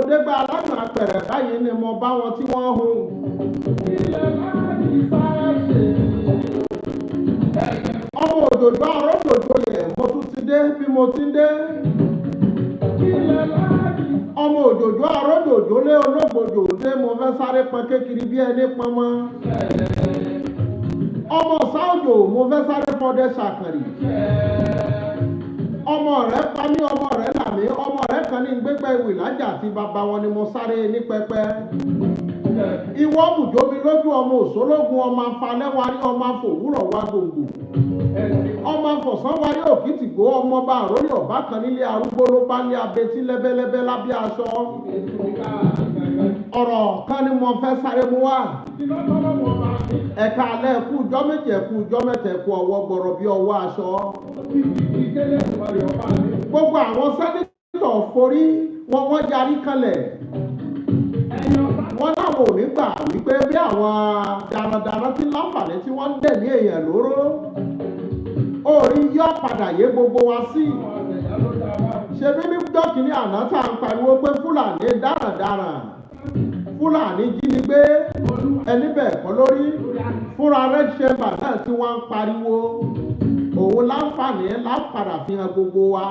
dégbà alágbà pẹ̀rẹ̀ báyìí ni mo bá wọn tí wọ́n hun. Ọmọ òjòjò àròjòjò yẹ mo tún ti dé bí mo ti ń dé. Ọmọ òjòjò àròjòjò lé olóògbòjò dé mo fẹ́ sáré pọn kékeré bí ẹni pọn mọ́. Ọmọ sáòjò mo fẹ́ sáré fọdẹ ṣàkàrì. Ọmọ rẹ̀ pa mí ọmọ rẹ̀ là mí ọmọ rẹ̀ kan ní gbégbé ìwé lájà àti bàbá wọn ni mo sáré ní pẹpẹ. Ìwọ bùjó mi lójú ọmọ òṣòlógún ọmọ afalẹ́wárí ọmọ afòwúrọ̀ wá gbòǹgbò. Ọmọ afọ̀sánwárí òkìtìgbò ọmọ bá àròlé ọ̀bá kan nílé arúgbó ló bá ní abetí lẹ́bẹ́lẹ́bẹ́ lábẹ́ aṣọ. Ọ̀rọ̀ kan ni mo fẹ́ sáré mu wá. Ẹ̀ka alẹ́ ẹ̀kú ijọ́ méje ẹ̀kú ijọ́ mẹ́ta ẹ̀kú ọwọ́ gbọ̀rọ̀ bí ọwọ́ aṣọ. Gbogbo àwọn sẹ́nitọ̀ forí wọ́n yarí kanlẹ̀. Wọ́n láwọn ò ní gbà wípé bí àwọn darandaran tí láǹfààní tí wọ́n ń dẹ̀mí èèyàn lóró. Orí yọ́ padà yé gbogbo wa sí. Ṣebí ní dọ́kìnní àná tá à ń pariwo pé Fúlàní darandaran. Fúlàní jínigbé ẹni bẹ́ẹ̀ kọ́ lórí. Fúnra Red Chamber náà tí wọ́n ń pariwo. Òun láǹfààní láǹpadà fi hàn gbogbo wa.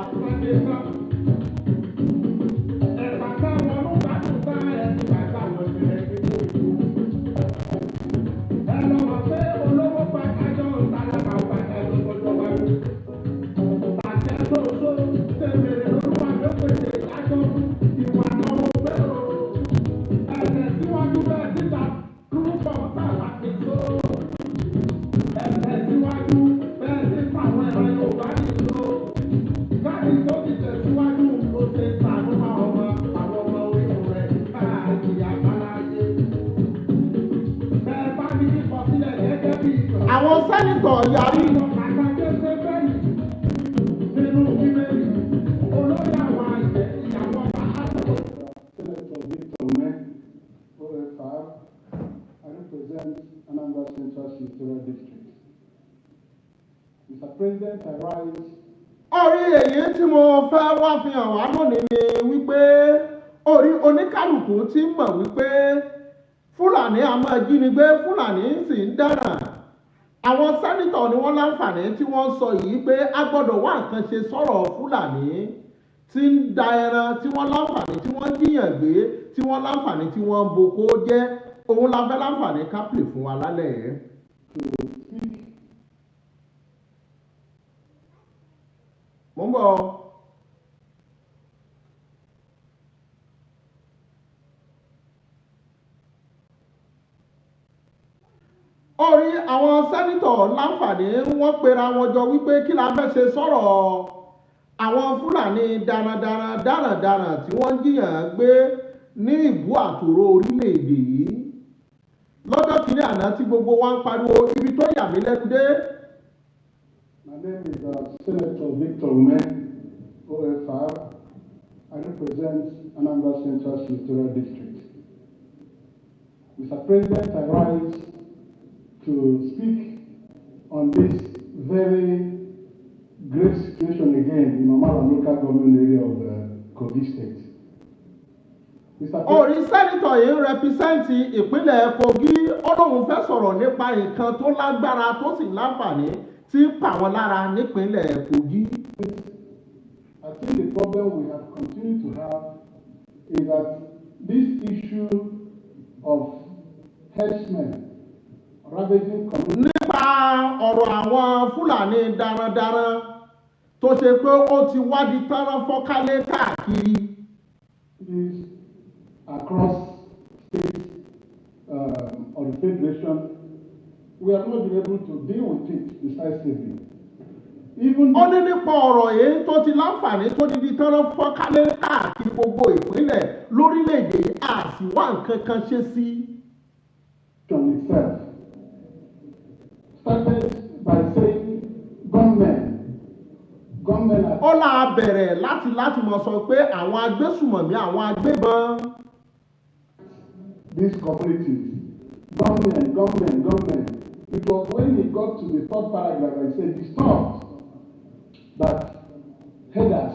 Àwọn sẹ́nitọ̀ yarí. I represent Anambra Central Senatorial District. Mr. President, I rise. Orí èyí tí mo fẹ́ wá fi hàn wá lónìí ni wípé orí oníkálùkù ti mọ̀ wípé Fúlàní a máa jínigbé Fúlàní sì ń dáràn. Àwọn sẹ́nitọ̀ ni wọ́n láǹfààní tí wọ́n sọ yìí pé a gbọ́dọ̀ wá nǹkan ṣe sọ̀rọ̀ Fúlàní tí ń da ẹran tí wọ́n láǹfààní tí wọ́n jíyàn gbé tí wọ́n láǹfààní tí wọ́n ń boko jẹ́ òun la fẹ́ láǹfààní kápìlì fún wa lálẹ́ yẹn. Mo ń bọ̀. Orí àwọn sẹ́nitọ̀ láǹfààní wọ́n pera wọn jọ wípé kí la fẹ́ ṣe sọ̀rọ̀ àwọn Fúlàní darandaran tí wọ́n ń jiyàn gbé ní ìbú àtòrò orílẹ̀-èdè yìí. Lọ́jọ́ kìíní àná tí gbogbo wa ń pariwo ibi tó yà mí lẹ́nu dé. My name is Senator Victor Ume, OFR. I represent Anambra Central Senatorial District. Mr. President, I rise to speak on this very great situation again in Omala local government area of Kogi State. Orí sẹ́nitọ̀ yìí ń rẹpísẹ́ǹtì ìpínlẹ̀ Kogi ó lóun fẹ́ sọ̀rọ̀ nípa nǹkan tó lágbára tó sì láǹfààní tí ń pa wọ́n lára nípínlẹ̀ Kogi. I think the problem we have continued to have is that this issue of herdsmen ravaging communities. Nípa ọ̀rọ̀ àwọn Fúlàní darandaran tó ṣe pé ó ti wádìí tánrán fọ́kálé káàkiri. Across states of the Federation, we have not been able to deal with it decisively. Ó ní nípa ọ̀rọ̀ yìí tó ti láǹfààní tó ti di tánrán fọ́kálé káàkiri gbogbo ìpínlẹ̀ lórílẹ̀‐èdè àsìwá nǹkan kan ṣe sí. Itself started by saying gunmen. Ó là bẹ̀rẹ̀ láti mọ̀ sọ pé àwọn agbésùmọ̀mí àwọn agbébọn. These communities, gunmen. It was when he got to the third paragraph I said disturbed that herders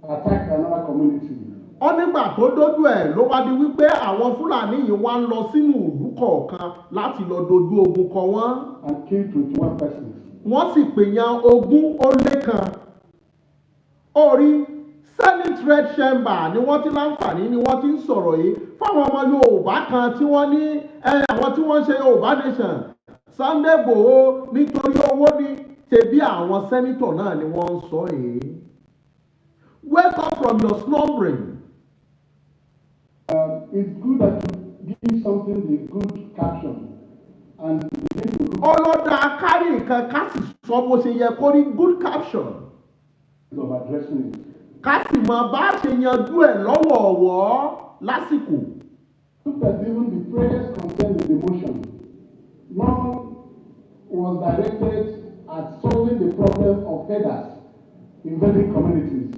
attacked another community. Ó ní nígbà tó dójú ẹ̀ ló wá di wípé àwọn Fúlàní yìí wá ń lọ sínú ìlú kọ̀ọ̀kan láti lọ dojú ogun kọ wọ́n. and killed 21 persons. Wọ́n sì pèèyàn 20 orí Senate Red Chamber ni wọ́n ti láǹfààní ni wọ́n ti ń sọ̀rọ̀ yìí fáwọn ọmọ Yorùbá kan tí wọ́n ní àwọn tí wọ́n ń ṣe Yorùbá Nation Sunday Igboho nítorí owó ní tẹ̀bí àwọn sẹ́nítọ̀ náà ni wọ́n ń sọ yìí. Wake up from your slumbering. It's good that you give something the good caption and begin to look Ọlọ́dà kárí nǹkan ká sì sọ bó ṣe yẹ kó rí good caption. of addressing it. Ká sì mọ bá ṣe yanjú ẹ̀ lọ́wọ̀ọ̀wọ́ lásìkò. Look at even the prayers concerned with the motion. None was directed at solving the problem of herders in various communities.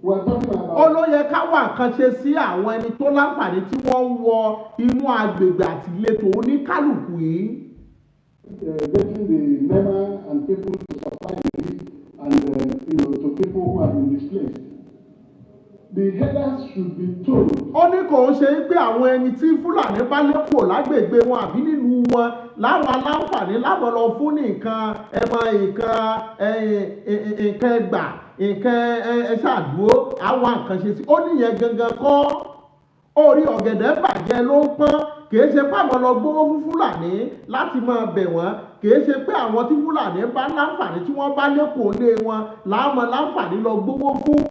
We are talking about Olóyè ká wá nǹkan ṣe sí àwọn ẹni tó láǹfààní tí wọ́n ń wọ inú agbègbè àti ìletò oníkálùkù yìí. getting the MEMA and people to supply the list and to people who have been displaced. The herders should be told. Ó ní kò ń ṣe pé àwọn ẹni tí Fúlàní bá lé kúrò lágbègbè wọn àbí nílùú wọn láwọn aláǹfààní láwọn lọ fún ní nǹkan ẹgbà nǹkan ṣàdúró àwọn nǹkan ṣe sí. Ó níyẹn gangan kọ́ orí ọ̀gẹ̀dẹ̀ bàjẹ́ ló ń pọ́n kìí ṣe pé àwọn lọ gbówó fún Fúlàní láti máa bẹ̀ wọ́n kìí ṣe pé àwọn tí Fúlàní bá láǹfààní tí wọ́n bá lé kúrò lé wọn láwọn láǹfààní lọ gbówó fún.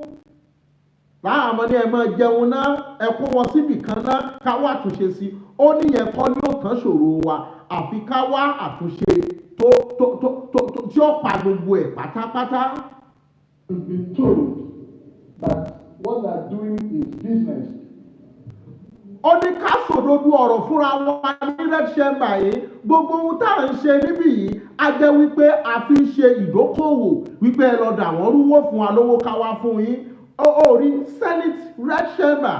Láwọn ọmọdé ẹ máa jẹun náà ẹ kó wọn síbì kan náà ká wá àtúnṣe sí. Ó níyẹn kọ́ ní òtán ṣòro wa àfi ká wá àtúnṣe tí ó pa gbogbo ẹ̀ pátápátá. To be told that what they are doing is business. Ó ní ká sòdodo ọ̀rọ̀ fúnra wa ní Red Chamber yìí gbogbo ohun tá à ń ṣe níbí yìí á jẹ́ wípé a fi ń ṣe ìdókòwò wípé ẹ lọ dà wọ́n rúwó fún wa lówó ká wá fún yín. Orí Senate Red Chamber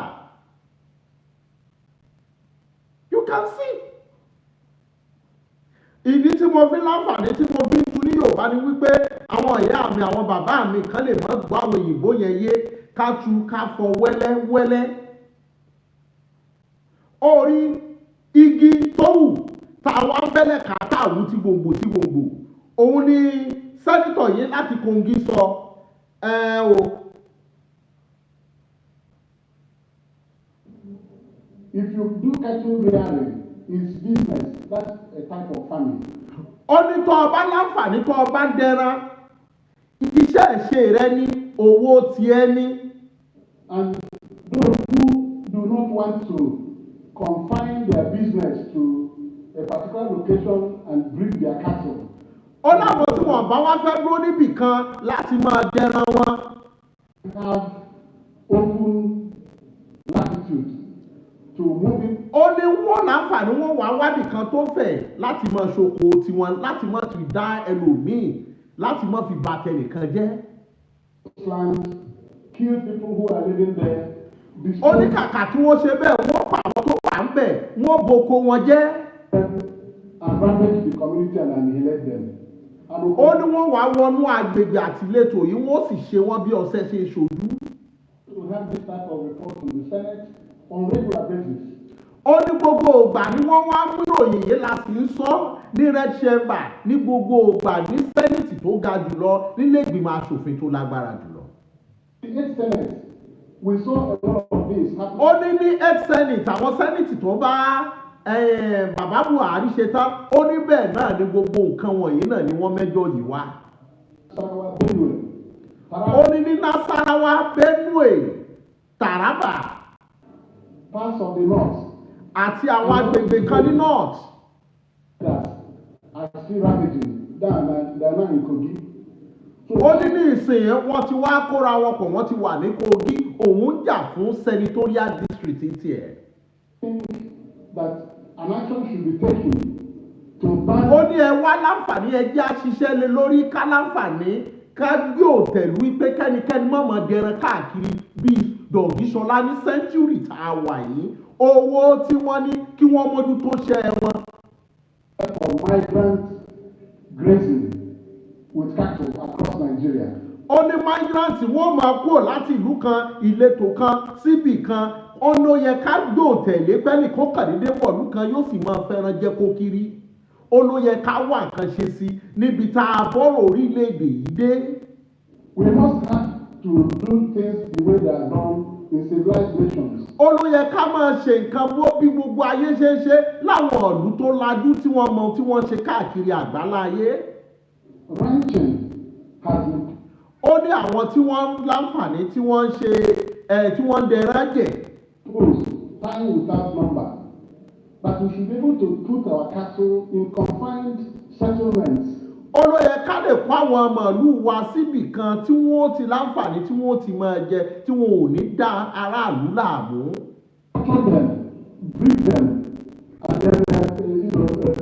you can see. Ìdí tí mo fi láǹfààní tí mo fi ń tu ní Yorùbá ni wípé àwọn ìyá mi àwọn bàbá mi kan lè má gbọ́ àwọn òyìnbó yẹn yé ká tu ká fọ wẹ́lẹ́wẹ́lẹ́. Orí igi tó wù táwa ń bẹ́lẹ̀ ká táwù tí gbòǹgbò òun ni sẹ́nitọ̀ yìí láti Kogi sọ If you do cattle rearing, it's business. That's a type of farming. Ó ní tó ọba láǹfààní tó ọba dẹran iṣẹ́ ìṣe rẹ ní owó tiẹ̀ ní. And those who do not want to confine their business to a particular location and breed their cattle. Ó láwọn tí wọ́n bá wá fẹ́ dúró níbì kan láti máa dẹran wọn. Have open latitude to move it. Ó ní wọ́n láǹfààní wọ́n wá wádìí kan tó fẹ̀ láti máa ṣoko tiwọn láti máa fi dá ẹlòmíì láti máa fi bà tẹnìkan jẹ́. Land, kill people who are living there. Ó ní kàkà tí wọ́n ṣe bẹ́ẹ̀ wọ́n pa àwọn tó wà ń bẹ̀ wọ́n boko wọn jẹ́. And ravage the community and annihilate them. Ó ní wọ́n wá wọnú agbègbè àtìlétò yìí wọ́n sì ṣe wọ́n bí ọṣẹ ṣe ṣojú. To have this type of report from the Senate on regular basis. Ó ní gbogbo ìgbà ni wọ́n wá mú ìròyìn yìí láti ń sọ ní Red Chamber ní gbogbo ìgbà ní Senate tó ga jùlọ nílé ìgbìmọ̀ aṣòfin tó lágbára jùlọ. The 8th Senate, we saw a lot of this happening. Ó ní 8th Senate àwọn Senate tó bá bàbá Buhari ṣe tán ó ní bẹ́ẹ̀ náà ni gbogbo nǹkan wọ̀nyí náà ni wọ́n mẹ́jọ yìí wá. Ó ní ní Nasarawa, Benue, Taraba. Parts of the north. Àti àwọn agbègbè kan ní north. That are still ravaging. They are now in Kogi. Ó ní ní ìsìn wọ́n ti wá kóra wọn pọ̀ wọ́n ti wà ní Kogi òun jà fún senatorial district tiẹ̀. That an action should be taken to ban. Ó ní ẹ wá láǹfààní ẹjẹ́ àṣìṣẹ́ lé lórí ká láǹfààní ká gbé òtẹ̀lú wípé kẹ́nikẹ́ni mọ̀mọ́ dẹran káàkiri bíi Dọ̀gíṣọlá ní Century tá a wà yìí owó tí wọ́n ní kí wọ́n mójútó ṣe wọn. For migrant grazing with cattle across Nigeria. ó ní migrant wọ́n máa kúrò láti ìlú kan ìletò kan síbì kan ó ní ó yẹ ká gbò tẹ̀lé pẹ́ẹ́nì kó kàdédé wọ̀lú kan yóò sì máa fẹ́ràn jẹ kó kiri ó ló yẹ ká wá nǹkan ṣe sí níbi tá a bọ́rọ̀ orílẹ̀-èdè yìí dé. We must have to do things the way they are done in civilized nations. Ó ló yẹ ká máa ṣe nǹkan bó bí gbogbo ayé ṣe ń ṣe láwọn ìlú tó lajú tí wọ́n mọ tí wọ́n ṣe káàkiri àgbáláyé. Ranching has been. Ó ní àwọn tí wọ́n ń láǹfààní tí wọ́n ń ṣe tí wọ́n ń dẹran jẹ. Time without number. But we should be able to put our cattle in confined settlements. Ó ló yẹ ká lè kó àwọn màálù wa síbì kan tí wọ́n ti láǹfààní tí wọ́n ti máa jẹ tí wọn ò ní dá aráàlú láàmú. Control them, breed them, and then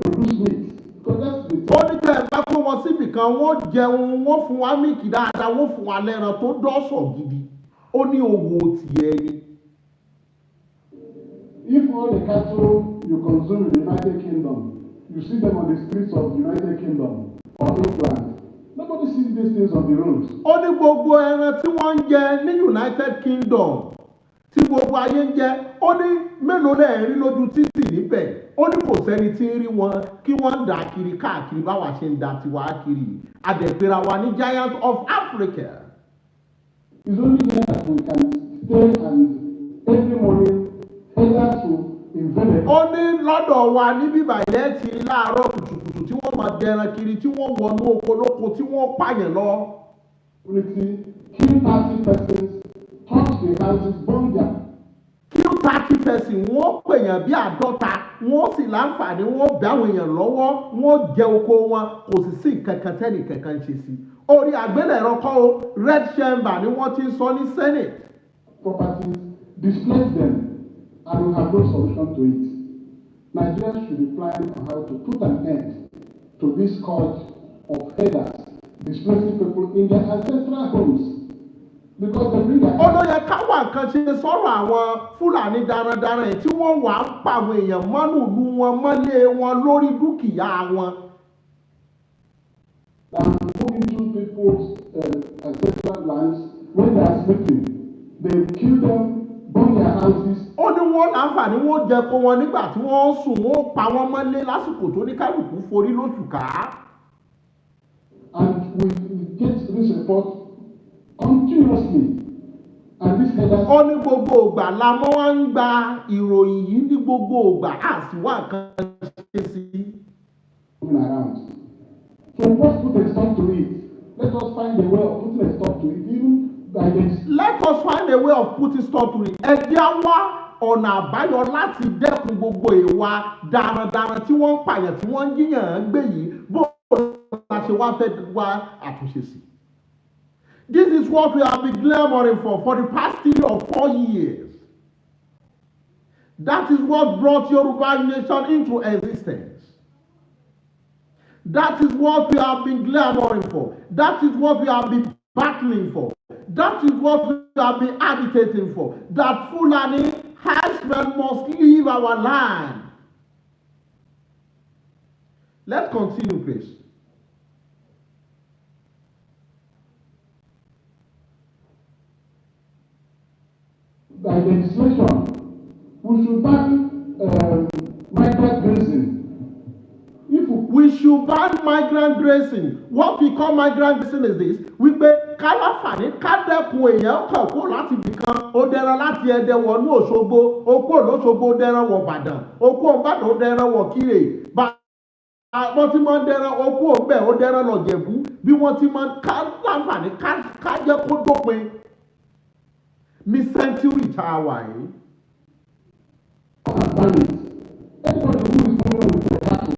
produce meat. Because that's the thing. Ó ní tẹ́ ẹ bá kó wọn síbì kan wọ́n jẹun wọ́n fún wa mílìkì dáadáa wọ́n fún wa lẹ́ran tó dọ́sọ̀ gidi. Ó ní owó tiẹ̀ ni. If all the cattle you consume in the United Kingdom, you see them on the streets of the United Kingdom or England, nobody sees these things on the roads. Ó ní gbogbo ẹran tí wọ́n ń jẹ ní United Kingdom tí gbogbo ayé ń jẹ ó ní mélòó lẹ́ẹ̀ rí lójú títì níbẹ̀ ó ní kò sẹ́ni tí ń rí wọn kí wọ́n ń dà kiri káàkiri báwa ṣe ń dà tiwa kiri àdẹ̀pẹ̀rẹ̀ wa ní giant of Africa. It's only there that we can stay and every morning either to invent. Ó ní lọ́dọ̀ wa ní bíbá ilẹ̀ ti láàárọ̀ kùtùkùtù tí wọ́n máa dẹran kiri tí wọ́n wọnú oko lóko tí wọ́n pààyàn lọ. Kill 30 persons, touch the houses, burn them. Kill 30 persons wọ́n pèèyàn bí 50 wọ́n sì láǹfààní wọ́n bẹ àwọn èèyàn lọ́wọ́ wọ́n jẹ oko wọn kò sì sí kankan tẹ́nì kankan ṣe sí. Orí àgbélẹ̀rọ kọ́ o red chamber ni wọ́n ti ń sọ ní Senate. Properties, displace them, and we have no solution to it. Nigerians should be planning on how to put an end to this scourge of herders displacing people in their ancestral homes. Because they bring ó ló yẹ ká wá nǹkan ṣe sọ̀rọ̀ àwọn Fúlàní darandaran tí wọ́n wà ń pa àwọn èèyàn mọ́nú ìlú wọn mọ́lé wọn lórí dúkìá wọn. And move into people's ancestral lands when they are sleeping. They kill them, burn their houses. Ó ní wọ́n láǹfààní wọ́n jẹ kó wọn nígbà tí wọ́n sùn wọ́n pa wọ́n mọ́lé lásìkò tó ní kálukú forí lóṣù ká. And we get this report continuously. And this headers. Ó ní gbogbo ìgbà la mọ́ wá ń gba ìròyìn yìí ní gbogbo ìgbà á sì wá nǹkan ṣe sí. Around. So we must put a stop to it. Let us find a way of putting a stop to it, even by this. Let us find a way of putting stop to it. Ẹ jẹ́ wá ọ̀nà àbáyọ láti dẹ́kun gbogbo ìwà darandaran tí wọ́n ń pààyàn tí wọ́n ń yíyàn gbé yìí bó la ṣe wá fẹ́ wá àtúnṣe sí. This is what we have been clamoring for the past 3 or 4 years. That is what brought Yoruba nation into existence. That is what we have been clamoring for. That is what we have been battling for. That is what we have been agitating for. That Fulani herdsmen must leave our land. Let's continue, please. By legislation, we should ban migrant grazing. We should ban migrant grazing. What we call migrant grazing is this: wípé kálàfàní kádẹ́kun èèyàn kàn kó láti ibìkan ó dẹran láti Ẹdẹ wọnú Òṣogbo ó kó l'Óṣogbo ó dẹran wọ Ìbàdàn ó kó Ìbàdàn ó dẹran wọ Kíre wọ́n ti máa ń dẹran ó kó òǹbẹ̀ ó dẹran lọ Jẹ̀bú bí wọ́n ti máa ń kálàfàní ká jẹ́ kó dópin ní sẹ́ńtúrì tá a wà yìí. Anybody who is coming with a cattle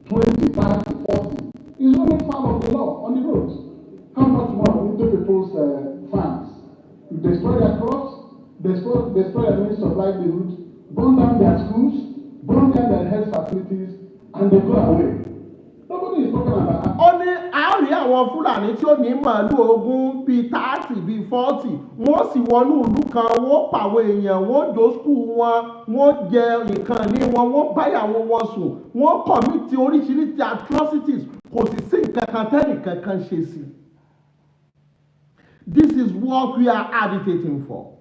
20, 30, 40 is running foul of the law on the road. How much more into people's farms? You destroy their crops, destroy their means of livelihood, burn down their schools, burn down their health facilities, and they go away. Nobody is talking about that. Ó ní àárí àwọn Fúlàní tí ó ní màálù ogún bíi 30 bíi 40 wọ́n sì wọnú ìlú kan wọ́n pàwọn èèyàn wọ́n jó skul wọn wọ́n jẹ nǹkan ní wọn wọ́n báyàwó wọn sùn wọ́n kọ̀mítì oríṣiríṣi atrocities kò sì sí nǹkan kan tẹ́nì kankan ṣe sí. This is what we are agitating for.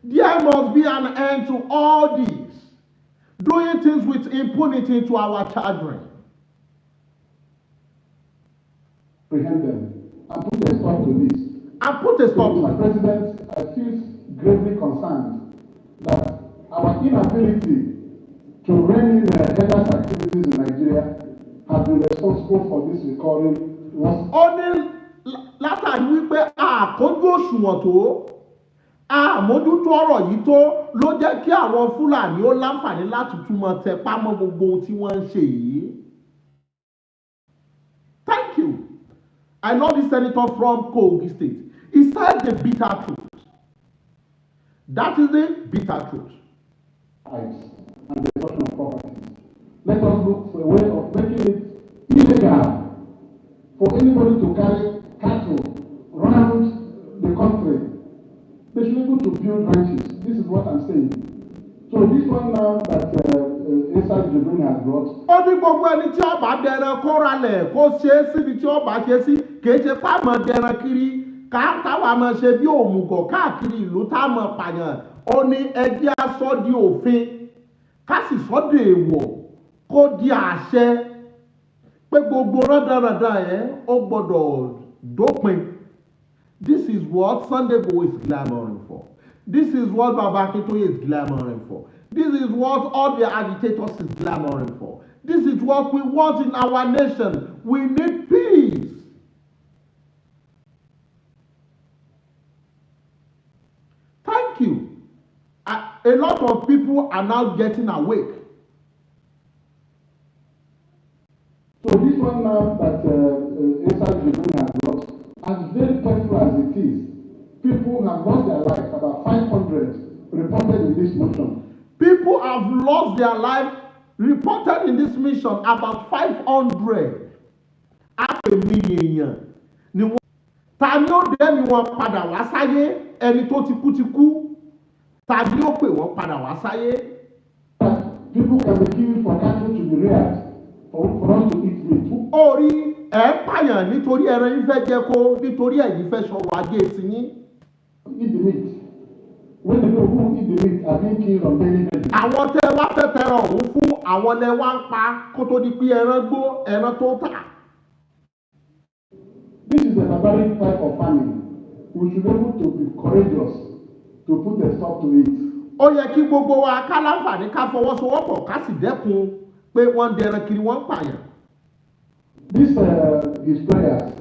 There must be an end to all this, doing things with impunity to our children. Prevent them and put a stop to this. And put a stop to Mr. it. President, I feel gravely concerned that our inability to rein in herders' activities in Nigeria has been responsible for this recurring loss. Ó ní látàrí wípé àkójú òṣùwọ̀n tó àmójútó ọ̀rọ̀ yìí tó ló jẹ́ kí àwọn Fúlàní ó láǹfààní láti túmọ̀ tẹpá mọ́ gbogbo ohun tí wọ́n ń ṣe yìí. Thank you. I know the senator from Kogi State. He said the bitter truth. That is the bitter truth. And the destruction of properties. Let us look for a way of making it illegal for anybody to carry cattle around the country. They should be able to build ranches. This is what I'm saying. So this one now that Insecurity has brought. Ó ní gbogbo ẹni tí ó bá dẹran kó ralẹ̀ kó ṣe é síbi tí ó bá ṣe sí kìí ṣe pàmò dẹran kiri káwa máa ṣe bí òmùgọ̀ káàkiri ìlú táwọn pààyàn. Ó ní ẹjẹ́ aṣọ di òfin ká sì sọ́dọ̀ èèwọ̀ kó di àṣẹ pé gbogbo rọ́dọ̀rọ̀dọ̀ yẹn ó gbọ́dọ̀ dópin. This is what Sunday Igboho is clamoring for. This is what Baba Akintoye is clamoring for. This is what all the agitators is clamoring for. This is what we want in our nation. We need peace. Thank you. A lot of people are now getting awake. So this one now that Insecurity has brought, as very painful as it is, people have lost their lives, about 500 reported in this motion. People have lost their life, reported in this mission, about 500. Half a million. Ni wọ́n ta ni ó dẹ́mi wọn padà wá sáyé ẹni tó ti kú tàbí ó pè wọ́n padà wá sáyé. People can be killed for cattle to be reared for us to eat meat. Orí ẹ̀ pààyàn nítorí ẹran yín fẹ́ jẹ kó nítorí ẹ̀yin fẹ́ sọ̀rọ̀ ajé sí yín. Eat the meat. When the people who eat the meat are being killed on daily basis. Àwọn tẹ́ wá fẹ́ tẹran ọ̀hún fún àwọn lẹ wá ń pa kó tó di pé ẹran gbó ẹran tó tà. This is a barbaric type of farming. We should be able to be courageous to put a stop to it. Ó yẹ kí gbogbo wa ká láǹfààní ká fọwọ́sowọ́pọ̀ ká sì dẹ́kun pé wọ́n ń dẹran kiri wọ́n ń pààyàn. This his prayers.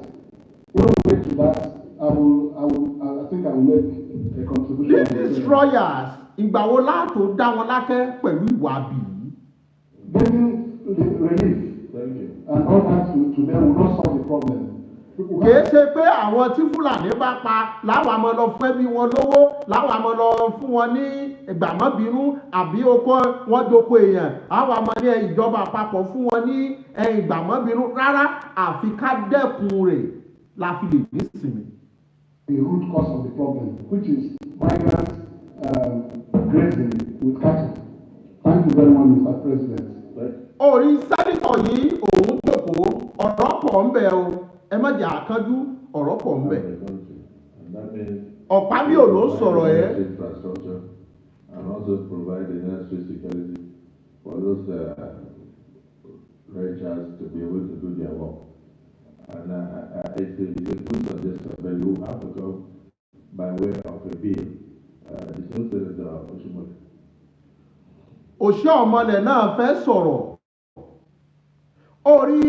When we get to that, I think I will make a contribution. These destroyers ìgbà wo láàtò dá wọn lákẹ́ pẹ̀lú ìwà àbí. Getting the relief and all that to them will not solve the problem. Kìí ṣe pé àwọn tí Fúlàní bá pa láwọn àmọ́ lọ fún ẹbí wọn lówó láwọn àmọ́ lọ fún wọn ní ìgbàmọ́bínú àbí oko wọn doko èèyàn àwọn àmọ́ ní ìjọba àpapọ̀ fún wọn ní ìgbàmọ́bínú rárá àfi ká dẹ́kun rẹ̀ la fi lè ní ìsinmi. The root cause of the problem, which is migrants grazing with cattle. Thank you very much, Mr. President. Orí sẹ́nitọ̀ yìí òun jókòó ọ̀rọ̀ pọ̀ ń bẹ o. Ẹ má jà àkánjú ọ̀rọ̀ pọ̀ ń bẹ̀. Ọ̀pá bí ò ló sọ̀rọ̀ ẹ́. And also provide the necessary security for those ranchers to be able to do their work. And it's a good suggestion, but you have to go by way of a bill. The same senator Oshimole. Òṣìṣẹ́ ọmọlẹ̀ náà fẹ́ sọ̀rọ̀. Orí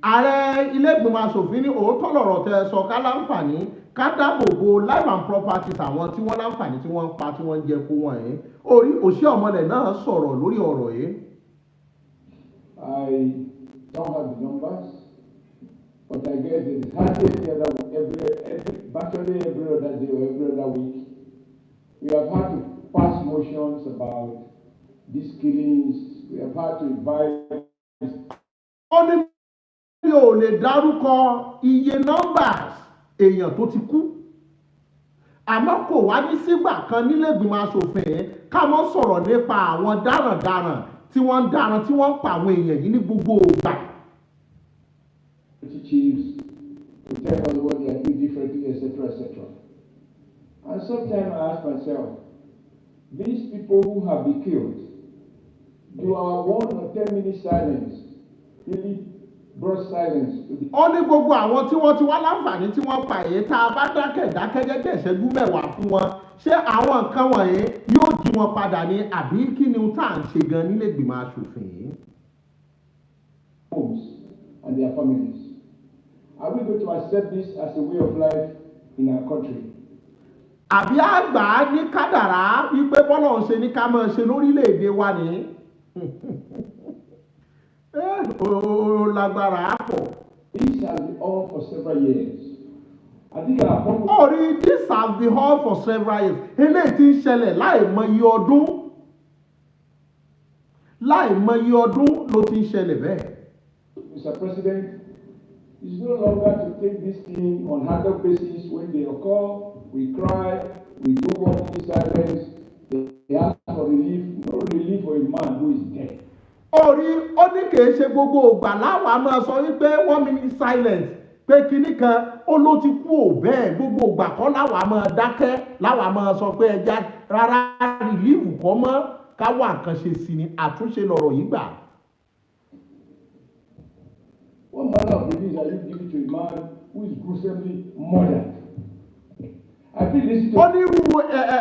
ààrẹ ilé ìgbìmọ̀ asòfin ní òótọ́ lọ̀rọ̀ tẹ́ sọ ká láǹfààní ká dáàbò bo life and properties àwọn tí wọ́n láǹfààní tí wọ́n ń pa tí wọ́n ń jẹ kó wọ́n yẹn. Orí òṣìṣẹ́ ọmọlẹ̀ náà sọ̀rọ̀ lórí ọ̀rọ̀ yìí. I don't have the numbers, but I guess it is hardly virtually every other day or every other week. We have had to pass motions about these killings. We have had to advise. Ó ní mi ò lè dárúkọ iye numbers èèyàn tó ti kú. Àmọ́ kò wá ní sígbà kan nílé ìgbìmọ̀ asòfin yẹn ká mọ́ sọ̀rọ̀ nípa àwọn darandaran tí wọ́n ń daran tí wọ́n ń pa àwọn èèyàn yìí ní gbogbo ìgbà. Chiefs to tell us what they are doing differently, etc., etc. And sometimes I ask myself, these people who have been killed, do our 1 or 10 minute silence really brought silence to the ó ní gbogbo àwọn tí wọ́n ti wá láǹfààní tí wọ́n pa èyí tá a bá dákẹ́ jẹ́jẹ́ ìṣẹ́jú mẹ́wàá fún wọn ṣé àwọn nǹkan wọ̀nyí yóò jí wọn padà ní àbí kí ni tá à ń ṣe gan nílé ìgbìmọ̀ aṣòfin yìí. homes and their families? Are we going to accept this as a way of life in our country? àbí àgbà ní kádàrá wípé bọ́lá ń ṣe ní ká máa ṣe lórílẹ̀‐èdè wa ní ó lágbára pọ̀. This has been on for several years. I think our people. Orí this has been on for several years. Eléyìí ti ń ṣẹlẹ̀ láìmọye ọdún. Láìmọye ọdún ló ti ń ṣẹlẹ̀ bẹ́ẹ̀. Mr. President, it's no longer to take this thing on ad hoc basis when they occur. We cry, we do what in silence. They ask for relief, no relief for a man who is dead. Orí ó ní kìí ṣe gbogbo ògbà láwa máa sọ wípé 1 minute silence pé kinní kan ó ló ti kú ò bẹ́ẹ̀ gbogbo ògbà kọ́ láwa máa dákẹ́ láwa máa sọ pé ẹja rárá rìlíìfù kọ́ mọ́ ká wá nǹkan ṣe sí ni àtúnṣe lọ̀rọ̀ yìí gbà. What manner of release are you giving to a man who is gruesomely murdered? I feel this is. Onírú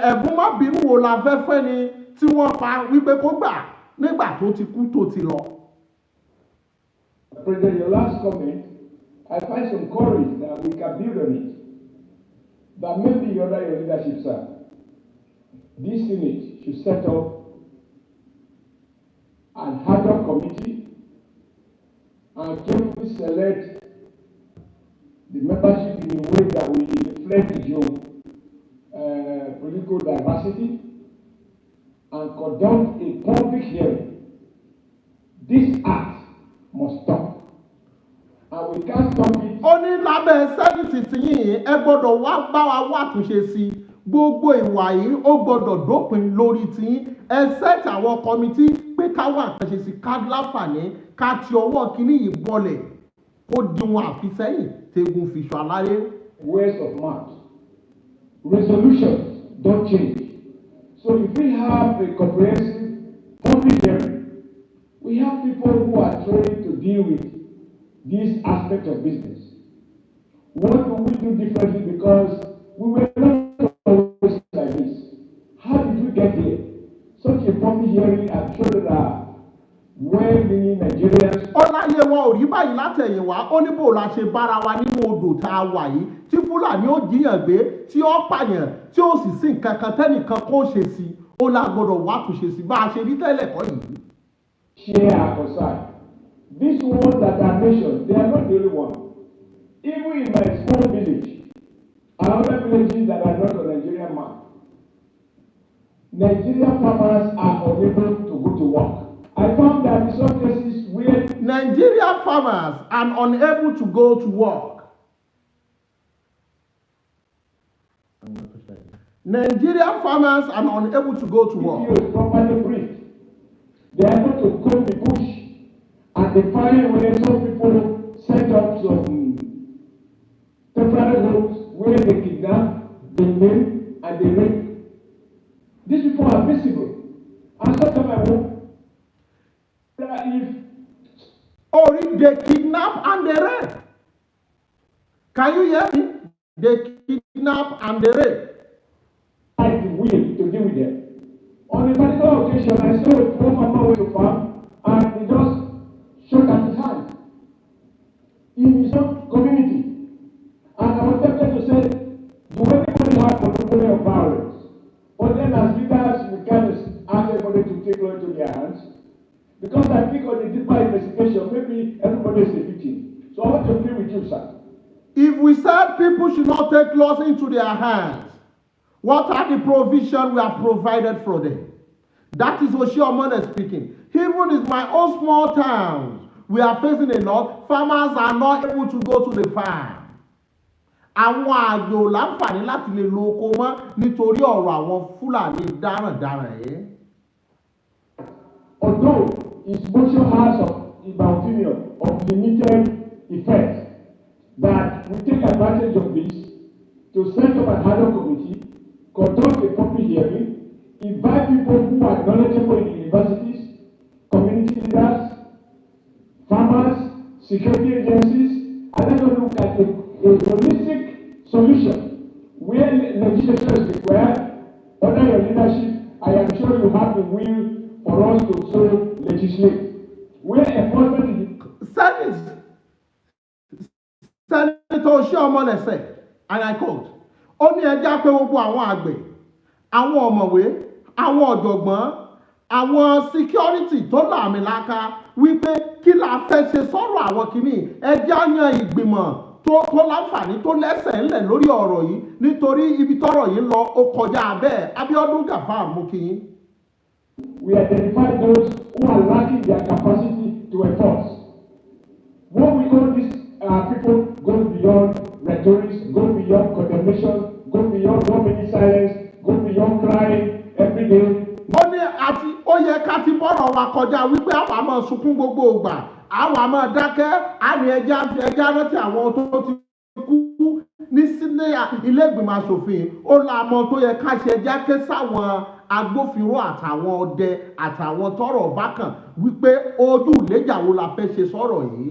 ẹ̀bùn má bínú wo la fẹ́ fẹ́ ni tí wọ́n pa wípé kó gbà nígbà tó ti kú tó ti lọ. President, your last comment, I find some courage that we can build on it. That maybe under your leadership, sir, this Senate should set up an ad hoc committee and carefully select the membership in a way that will reflect your political diversity and conduct a public hearing. This act must stop. And we can't stop it. Ó ní lábẹ́ sẹ́yìntì tìyìn ẹ gbọ́dọ̀ wá bá wa wá àtúnṣe sí i. Gbogbo ìwà yìí ó gbọ́dọ̀ dópin lórí tìyìn. Ẹ sẹ́ẹ̀tì àwọn kọ́mítì pé ká wá àtúnṣe sí ká láǹfààní ká ti ọwọ́ kínní yìí bọ́lẹ̀ kó di wọn àfisẹ́yìn tegun fìṣọ aláyé. Words of mouth. Resolutions don't change. So if we have a comprehensive public hearing, we have people who are trained to deal with this aspect of business. What do we do differently because we were not always like this? How did we get here? Such a public hearing, I'm sure there are well-meaning Nigerians. Ọláyé wọn ò rí báyìí látẹ̀yìnwá ó ní bò la ṣe bára wa nínú odò tá a wà yìí tí Fúlàní ó jiyàn gbé tí ó pààyàn tí ó sì sí nǹkan kan tẹ́nìkan kó ṣe sí ó la gbọ́dọ̀ wá túnṣe sí bá a ṣe rí tẹ́lẹ̀ kọ́ yìí. Share our concern. These ones that are mentioned, they are not the only one. Even in my small village, and other villages that are not on Nigerian map, Nigerian farmers are unable to go to work. I found that in some cases where Nigerian farmers are unable to go to work. Nigerian farmers are unable to go to work. PPO is properly briefed. They are able to go to the bush and they find where some people set up some temporary homes where they kidnap, they maim, and they rape. These people are visible. And sometimes I wonder if or if they kidnap and they rape. Can you hear me? They kidnap and they rape. I have the will to deal with them. On a particular occasion, I saw a poor farmer went to farm and he just shot at his hand in his own community. And I was tempted to say, do anybody have monopoly of violence? But then as leaders, we can't ask everybody to take law into their hands. Because I think on a deeper investigation, maybe everybody is a victim. So I want to agree with you, sir. If we said people should not take laws into their hands, what are the provisions we have provided for them? That is Oshiomone speaking. Even in my own small towns, we are facing a lot. Farmers are not able to go to the farm. Àwọn àgbẹ̀ ò láǹfààní láti lè lo oko mọ́ nítorí ọ̀rọ̀ àwọn Fúlàní darandaran yìí. Although his motion has, in my opinion, of limited effect, that we take advantage of this to set up an ad hoc committee conduct a public hearing, invite people who are knowledgeable in universities, community leaders, farmers, security agencies, and let us look at a holistic solution where legislation is required. Under your leadership, I am sure you have the will for us to so legislate. Where enforcement is Senator Oshiomhole said, and I quote, ó ní ẹjẹ́ pé gbogbo àwọn àgbẹ̀, àwọn ọ̀mọ̀wé, àwọn ọ̀jọ̀gbọ́n, àwọn security tó làmìlaka wípé kí la fẹ́ ṣe sọ́rọ̀ àwọn kìíní ẹjẹ́ yan ìgbìmọ̀ tó láǹfààní tó lẹ́sẹ̀ ńlẹ̀ lórí ọ̀rọ̀ yìí nítorí ibi tọ́rọ̀ yìí lọ ó kọjá bẹ́ẹ̀. Abiodun Gafar mú kí yín. We identify those who are lacking their capacity to enforce. What we call these people go beyond rhetoric, go beyond condemnation, go beyond one-minute silence, go beyond crying every day. Ó ní àti ó yẹ ká ti bọ́rọ̀ wa kọjá wípé àwọn àmọ́ sunkún gbogbo ìgbà, àwọn àmọ́ dákẹ́, àmì ẹja rántí àwọn tó ti kú ní sílé ilé ìgbìmọ̀ aṣòfin. Ó la mọ̀ tó yẹ ká ṣe ẹja ké sáwọn agbófinró àtàwọn ọdẹ àtàwọn tọ́rọ̀ bá kàn wípé ojú ìlẹ́jà wo la fẹ́ ṣe sọ̀rọ̀ yìí.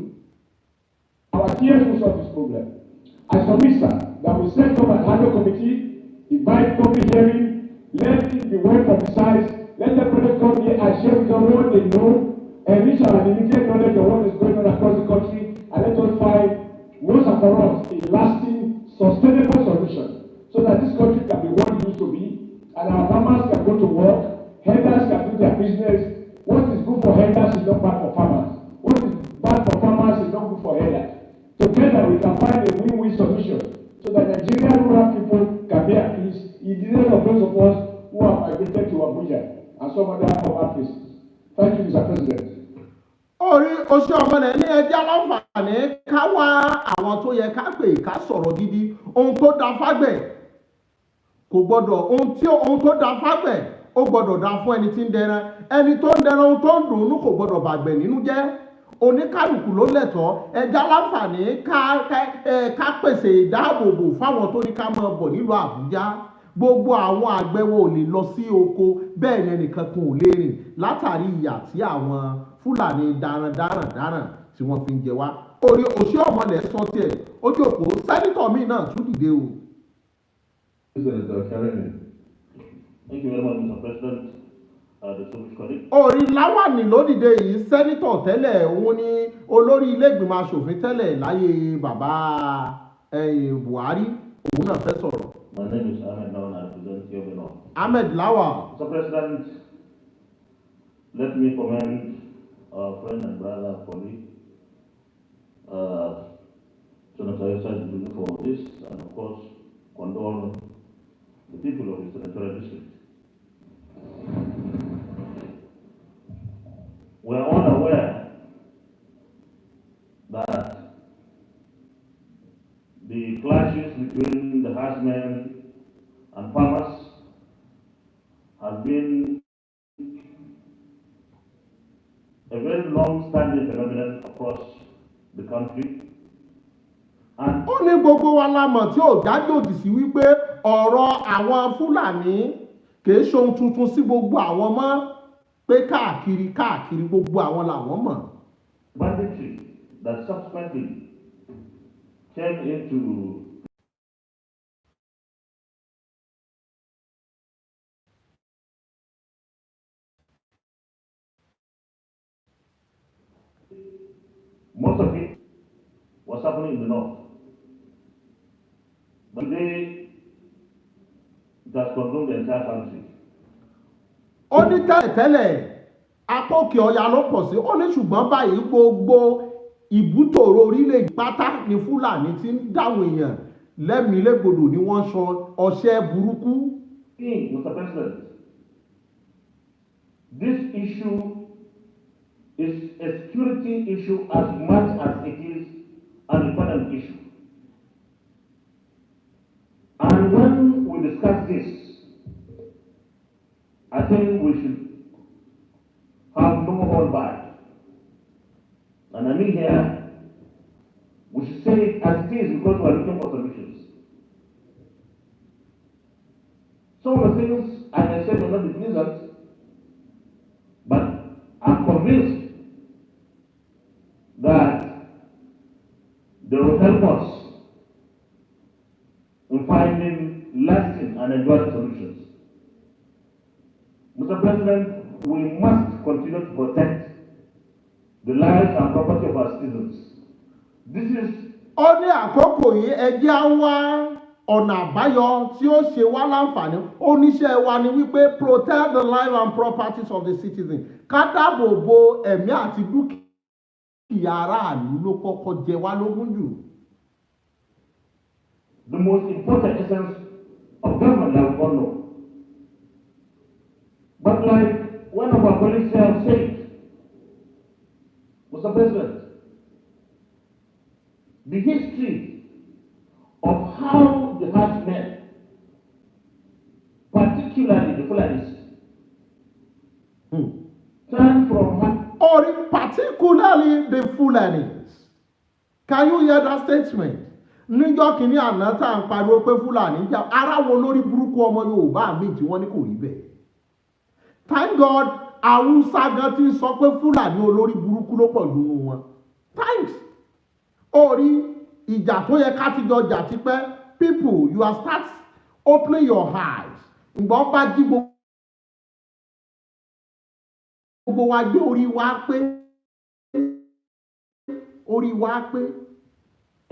Our tears will solve this problem. As for me, sir, that we set up an annual committee, invite public hearing, let it be well publicized, let everybody come here and share with them what they know, and reach an immediate knowledge of what is going on across the country, and let us find once and for all a lasting, sustainable solution, so that this country can be what it used to be, and our farmers can go to work, herders can do their business. What is good for herders is not bad for farmers. What is bad for farmers is not good for herders. Together we can find a win-win solution so that Nigerian rural people can be at peace instead of those of us who have migrated to Abuja and some other places. Thank you, Mr. President. Orí Oshiomhole ní ẹjẹ́ aláǹfààní ká wá àwọn tó yẹ ká pè ká sọ̀rọ̀ gidi. Ohun tó da fágbẹ̀ kò gbọ́dọ̀ ohun tó da fágbẹ̀ ó gbọ́dọ̀ da fún ẹni tí ń dẹran. Ẹni tó ń dẹran ohun tó ń dùn ún kò gbọ́dọ̀ bàgbẹ̀ nínú jẹ́. Oníkálùkù ló lẹ́tọ̀ọ́ ẹjẹ́ aláǹfààní ká pèsè ìdáàbòbò fáwọn tó ní ká máa bọ̀ nílùú Àbújá. Gbogbo àwọn àgbẹ̀ wo ò lè lọ sí oko bẹ́ẹ̀ ni ẹnìkan kan ò lè rìn látàrí ìyà tí àwọn Fúlàní darandaran tí wọ́n fi ń jẹ wá. Orí Oshiomhole sọ tiẹ̀ ó jókòó sẹ́nitọ̀ míì náà tún dìde o. Senator Cattlemen. Thank you very much, Mr. President. Distinguished colleague. Orí Láwàní ló dìde yìí sẹ́nitọ̀ tẹ́lẹ̀ òun ni olórí ilé ìgbìmọ̀ aṣòfin tẹ́lẹ̀ láyé bàbá Buhari òun náà fẹ́ sọ̀rọ̀. My name is Ahmed Lawan. I represent Yobe. Ahmed Lawan. Mr. President, let me commend our friend and brother, colleague, Senator Yosef for this, and of course, condole the people of the senatorial district. We are all aware that the clashes between the herdsmen and farmers have been a very long-standing phenomenon across the country. And ó ní gbogbo wa la mọ̀ tí ò dájòdì sí wípé ọ̀rọ̀ àwọn Fúlàní kìí ṣe ohun tuntun sí gbogbo àwọn mọ́ pé káàkiri gbogbo àwọn làwọn mọ̀. banditry that subsequently came into most of it was happening in the north. But today, it has consumed the entire country. Ó ní tẹ́lẹ̀ apókè ọya ló pọ̀ sí ó ní ṣùgbọ́n báyìí gbogbo ìbútòrò orílẹ̀ pátá ní Fúlàní tí ń dáwọn èèyàn lẹ́mìí légbodò ni wọ́n sọ ọṣẹ́ burúkú. Mr. President, this issue is a security issue as much as it is an economic issue. And when we discuss this, I think we should have no hold back. And I mean here, we should say it as it is because we are looking for solutions. Some of the things I may say may not be pleasant, but I'm convinced that they will help us in finding lasting and enduring solutions. Mr. President, we must continue to protect the lives and property of our citizens. This is Ó ní àkókò yìí ẹ jẹ́ á wá ọ̀nà àbáyọ tí ó ṣe wá láǹfààní. Oníṣẹ́ wa ni wípé protect the life and properties of the citizen. Ká dáàbò bo ẹ̀mí àti dúkìá aráàlú ló kọ́kọ́ jẹ wá lógún jù. the most important essence of government that we all know. But like one of our colleagues have said, Mr. President, the history of how the herdsmen, particularly the Fulanis, turned from Or particularly the Fulanis. Can you hear that statement? Níjọ́ kìíní àná tá à ń pariwo pé Fúlàní jà ara wo lórí burúkú ọmọ Yorùbá mi tí wọ́n ní kò rí bẹ́ẹ̀. Thank God Haúsá gan ti sọ pé Fúlàní olórí burúkú ló pọ̀ nínú wọn. Thanks. Orí ìjà tó yẹ ká ti jọ jà ti pẹ́ people you are start opening your eyes. Ǹgbọ́n bá jí gbogbo wa gbé orí wa pé orí wa pé.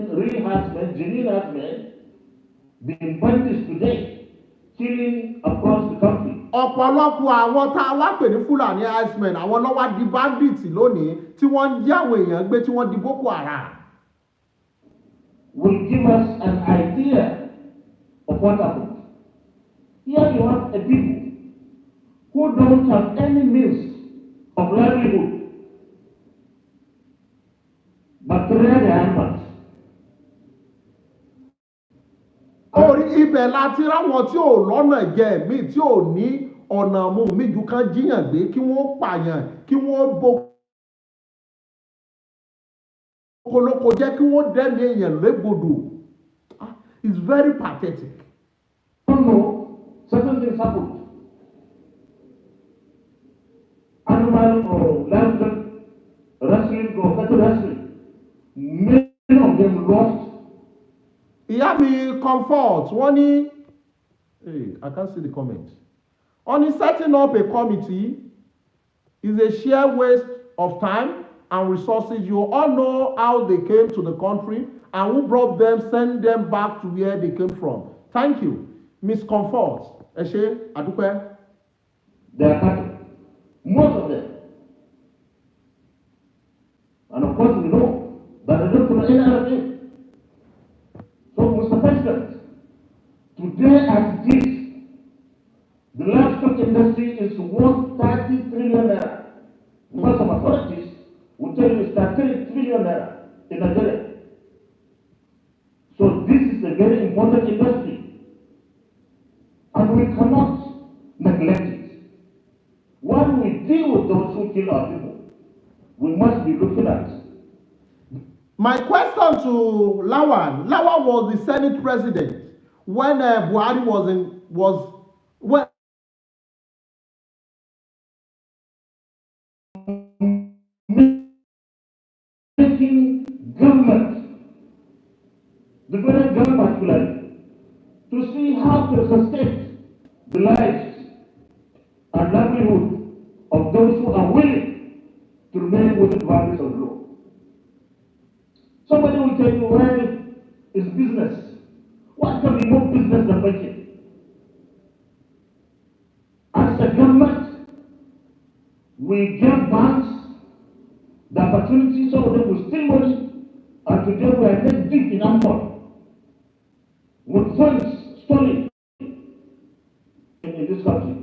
real herdsmen, genuine herdsmen, being bandits today, killing across the country. Ọ̀pọ̀lọpọ̀ àwọn tá a wá pè ní Fúlàní herdsmen àwọn lọ́wọ́ di bandits lónìí tí wọ́n ń jí àwọn èèyàn gbé tí wọ́n di Boko Haram. Will give us an idea of what happened. Here you have a people who don't have any means of livelihood but to rear their animals. Orí ibẹ̀ láti ráwọn tí ò lọ́nà jẹ mí tí ò ní ọ̀nà mú mi ju kan jíyàn gbé kí wọ́n pààyàn kí wọ́n koloko jẹ́ kí wọ́n dẹ́mi èèyàn légbodò. It's very pathetic. No, certain things happened. Animal or livestock wrestling or cattle wrestling, many of them lost. Ìyá mi comfort wọ́n ní I can't see the comment. On setting up a committee is a sheer waste of time and resources. You all know how they came to the country and who brought them, send them back to where they came from. Thank you. Miss Comfort. Ẹ ṣé, àdúpẹ́. They are cattle, most of them. And of course we know that they don't do any other thing. So Mr. President, today as it is, the livestock industry is worth 30 trillion naira. Because some authorities will tell you it's 30 trillion naira in Nigeria. So this is a very important industry. And we cannot neglect it. When we deal with those who kill our people, we must be looking at. My question to Lawan. Lawan was the Senate president when Buhari when Making government, the federal government particularly, to see how to sustain the lives and livelihood of those who are willing to remain within the boundaries of law. Somebody will tell you, well, it's business. What can be more business than banking? As a government, we give banks the opportunity so they will steal money, and today we are neck deep in Amphon with funds stolen in this country.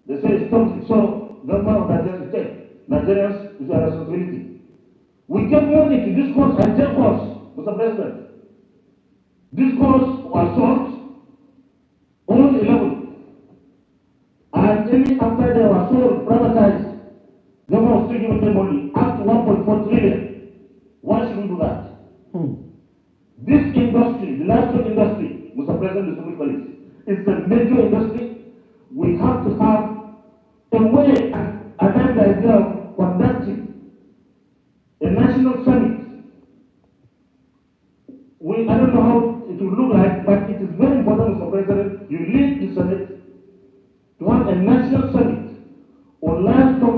They say it's toxic, so government of Nigeria is dead. Nigerians is our responsibility. We give money to this cause and jail cause, Mr. President. This cause was sold on 11. And even after they were sold, privatized, government was still giving them money up to 1.4 trillion. Why should we do that? This industry, the livestock industry, Mr. President, the colleagues, is the President, you lead the Senate to have a national summit on livestock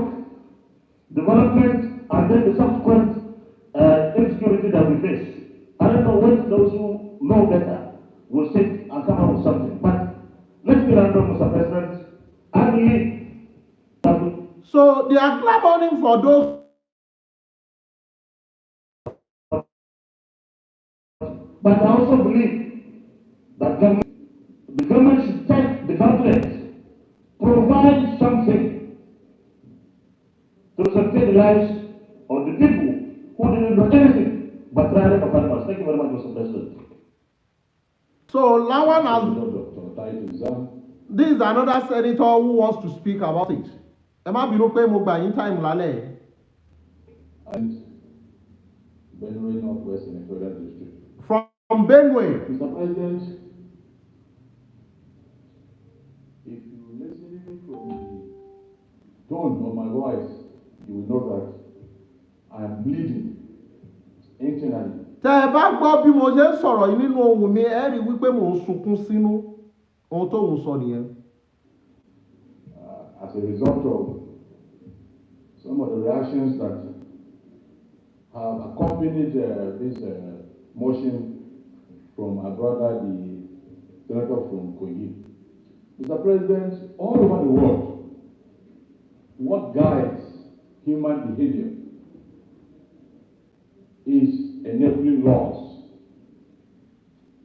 development and then the subsequent insecurity that we face. I don't know when those who know better will sit and come up with something. But let me random, Mr. President. I believe that we So they are clamoring for those. But I also believe that the government should take the government, provide something to sustain the lives of the people who didn't do anything but try to help us. Thank you very much, Mr. President. So Lawan has. This is another senator who wants to speak about it. Ẹ má bínú pé mo gbà yín time lálẹ́. And Benue Northwest Senatorial District. From Benue. Mr. President, if you listen from the tone of my voice, you will know that I am bleeding internally. Tẹ́ ẹ bá gbọ́ bí mo ṣe ń sọ̀rọ̀ yìí nínú ohùn mi, ẹ rí wípé mò ń sunkún sínú ohun tó ń sọ nìyẹn. As a result of some of the reactions that have accompanied this motion from our brother, the senator from Kogi. Mr. President, all over the world, what guides human behavior is enabling laws.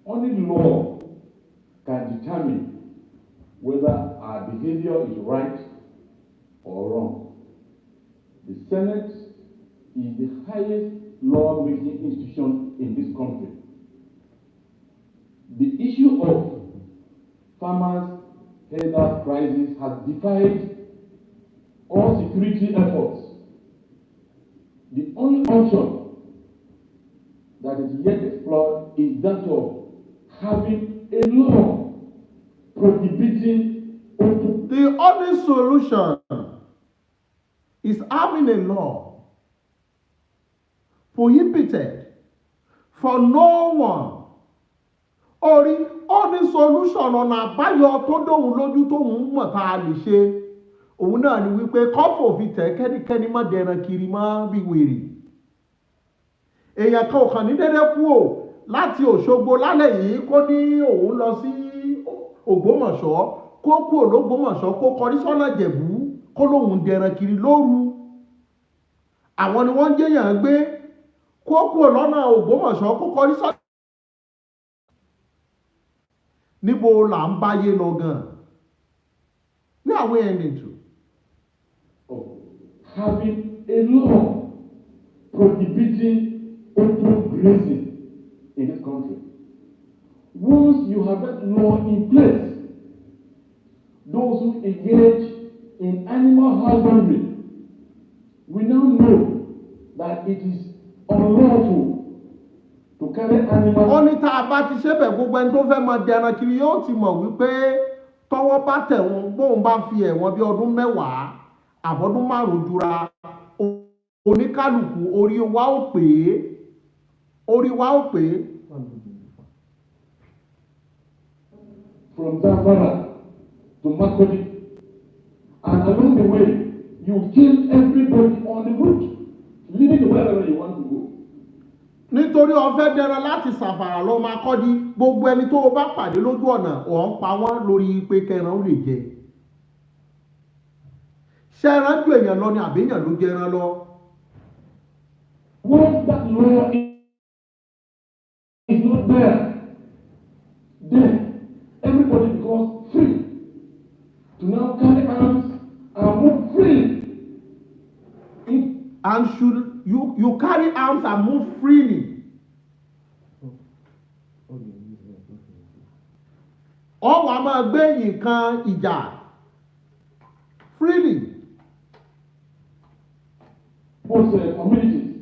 Only law can determine whether our behavior is right or wrong. The Senate is the highest law-making institution in this country. The issue of farmers' health crisis has defied all security efforts. The only option that is yet explored is that of having a law prohibiting open. The only solution is having a law prohibited for no one. Orí only solution ọ̀nà àbáyọ tó dóhun lójú tóhun mọ̀ tá a lè ṣe òun náà ni wípé kọ́pọ̀ fi tẹ̀ kẹ́nikẹ́ni má dẹran kiri mọ́ bí wèrè. Èèyàn kan ò kàn ní dédé kú ò láti Òṣogbo lálẹ́ yìí kó ní òun lọ sí Ògbómọ̀ṣọ́ kó kú òlógbómọ̀ṣọ́ kó kọrí sọ́nà Jẹ̀bú kó lóhun dẹran kiri lóru. Àwọn ni wọ́n ń jẹ́yàn gbé kó kú lọ́nà Ògbómọ̀ṣọ́ kó kọrí sọ́nà. Níbo là ń báyé lọ gan? Where are we ending to? Of having a law prohibiting open grazing in this country. Once you have that law in place, those who engage in animal husbandry, we now know that it is unlawful to carry animals. Ó ní tá a bá ti ṣe bẹ̀ gbogbo ẹni tó fẹ́ máa dẹran kiri yóò ti mọ̀ wípé tọ́wọ́ bá tẹ̀ wọ́n bóun bá fi ẹ̀wọ̀n bí ọdún 10 àbọ̀dún 5 jura oníkálùkù orí wa ó pè é. From Zamfara to Makurdi, and along the way, you kill everybody on the route, leading to wherever you want to go. Nítorí ó fẹ́ dẹran láti Sàfàrà lọ Makurdi gbogbo ẹni tó o bá pàdé lójú ọ̀nà ò ń pa wọ́n lórí pé kẹran ó lè jẹ. Ṣé ẹran ju èèyàn lọ ni àbẹ́yàn ló jẹ ẹran lọ? Once that law is not there, then everybody becomes free to now carry arms and move freely. And should you carry arms and move freely? Ó wá máa gbé nǹkan ìjà freely. Both communities,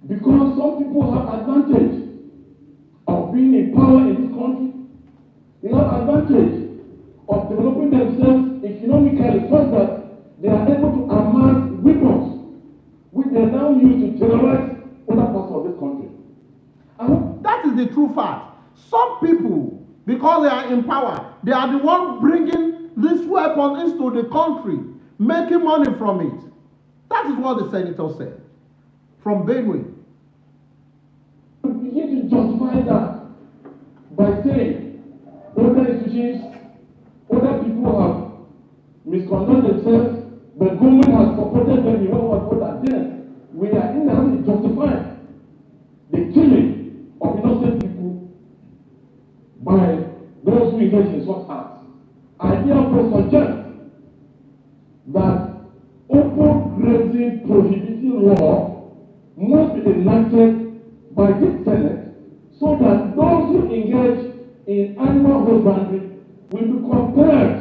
because some people have advantage of being in power in this country. They have advantage of developing themselves economically such that they are able to amass weapons which they now use to terrorize other parts of this country. And that is the true fact. Some people because they are in power. They are the one bringing this weapon into the country, making money from it. That is what the senator said from Benue. We begin to justify that by saying other institutions, other people have misconducted themselves, but government has supported them in one way or then we are indirectly justifying the killing of innocent people by those who engage in such acts. I therefore suggest that open grazing prohibiting law must be enacted by this Senate so that those who engage in animal husbandry will be compelled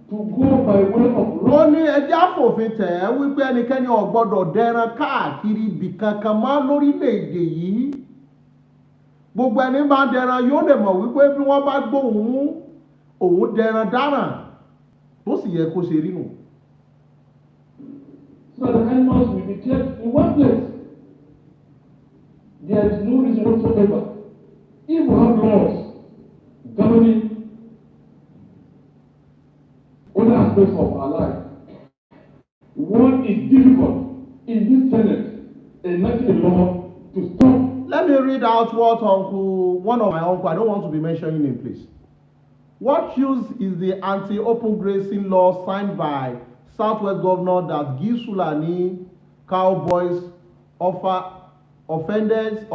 to go by way of law. Ó ní ẹjẹ́ àfòfin tẹ̀ ẹ́ wípé ẹnikẹ́ni ò gbọ́dọ̀ dẹran káàkiri ibì kankan mọ́ lórílẹ̀‐èdè yìí. Gbogbo ẹni bá dẹran yóò lè mọ̀ wípé bí wọ́n bá gbóhùn mú òun dẹran dáràn tó sì yẹ kó ṣe rí nù. So the animals will be kept in one place. There is no reason whatsoever. If we have laws governing other aspects of our life, one is difficult in this Senate enacting a law to stop. Let me read out what one of my uncle, I don't want to be mentioning him, please. What use is the anti-open grazing law signed by Southwest Governor that gives Fulani cowboys offenders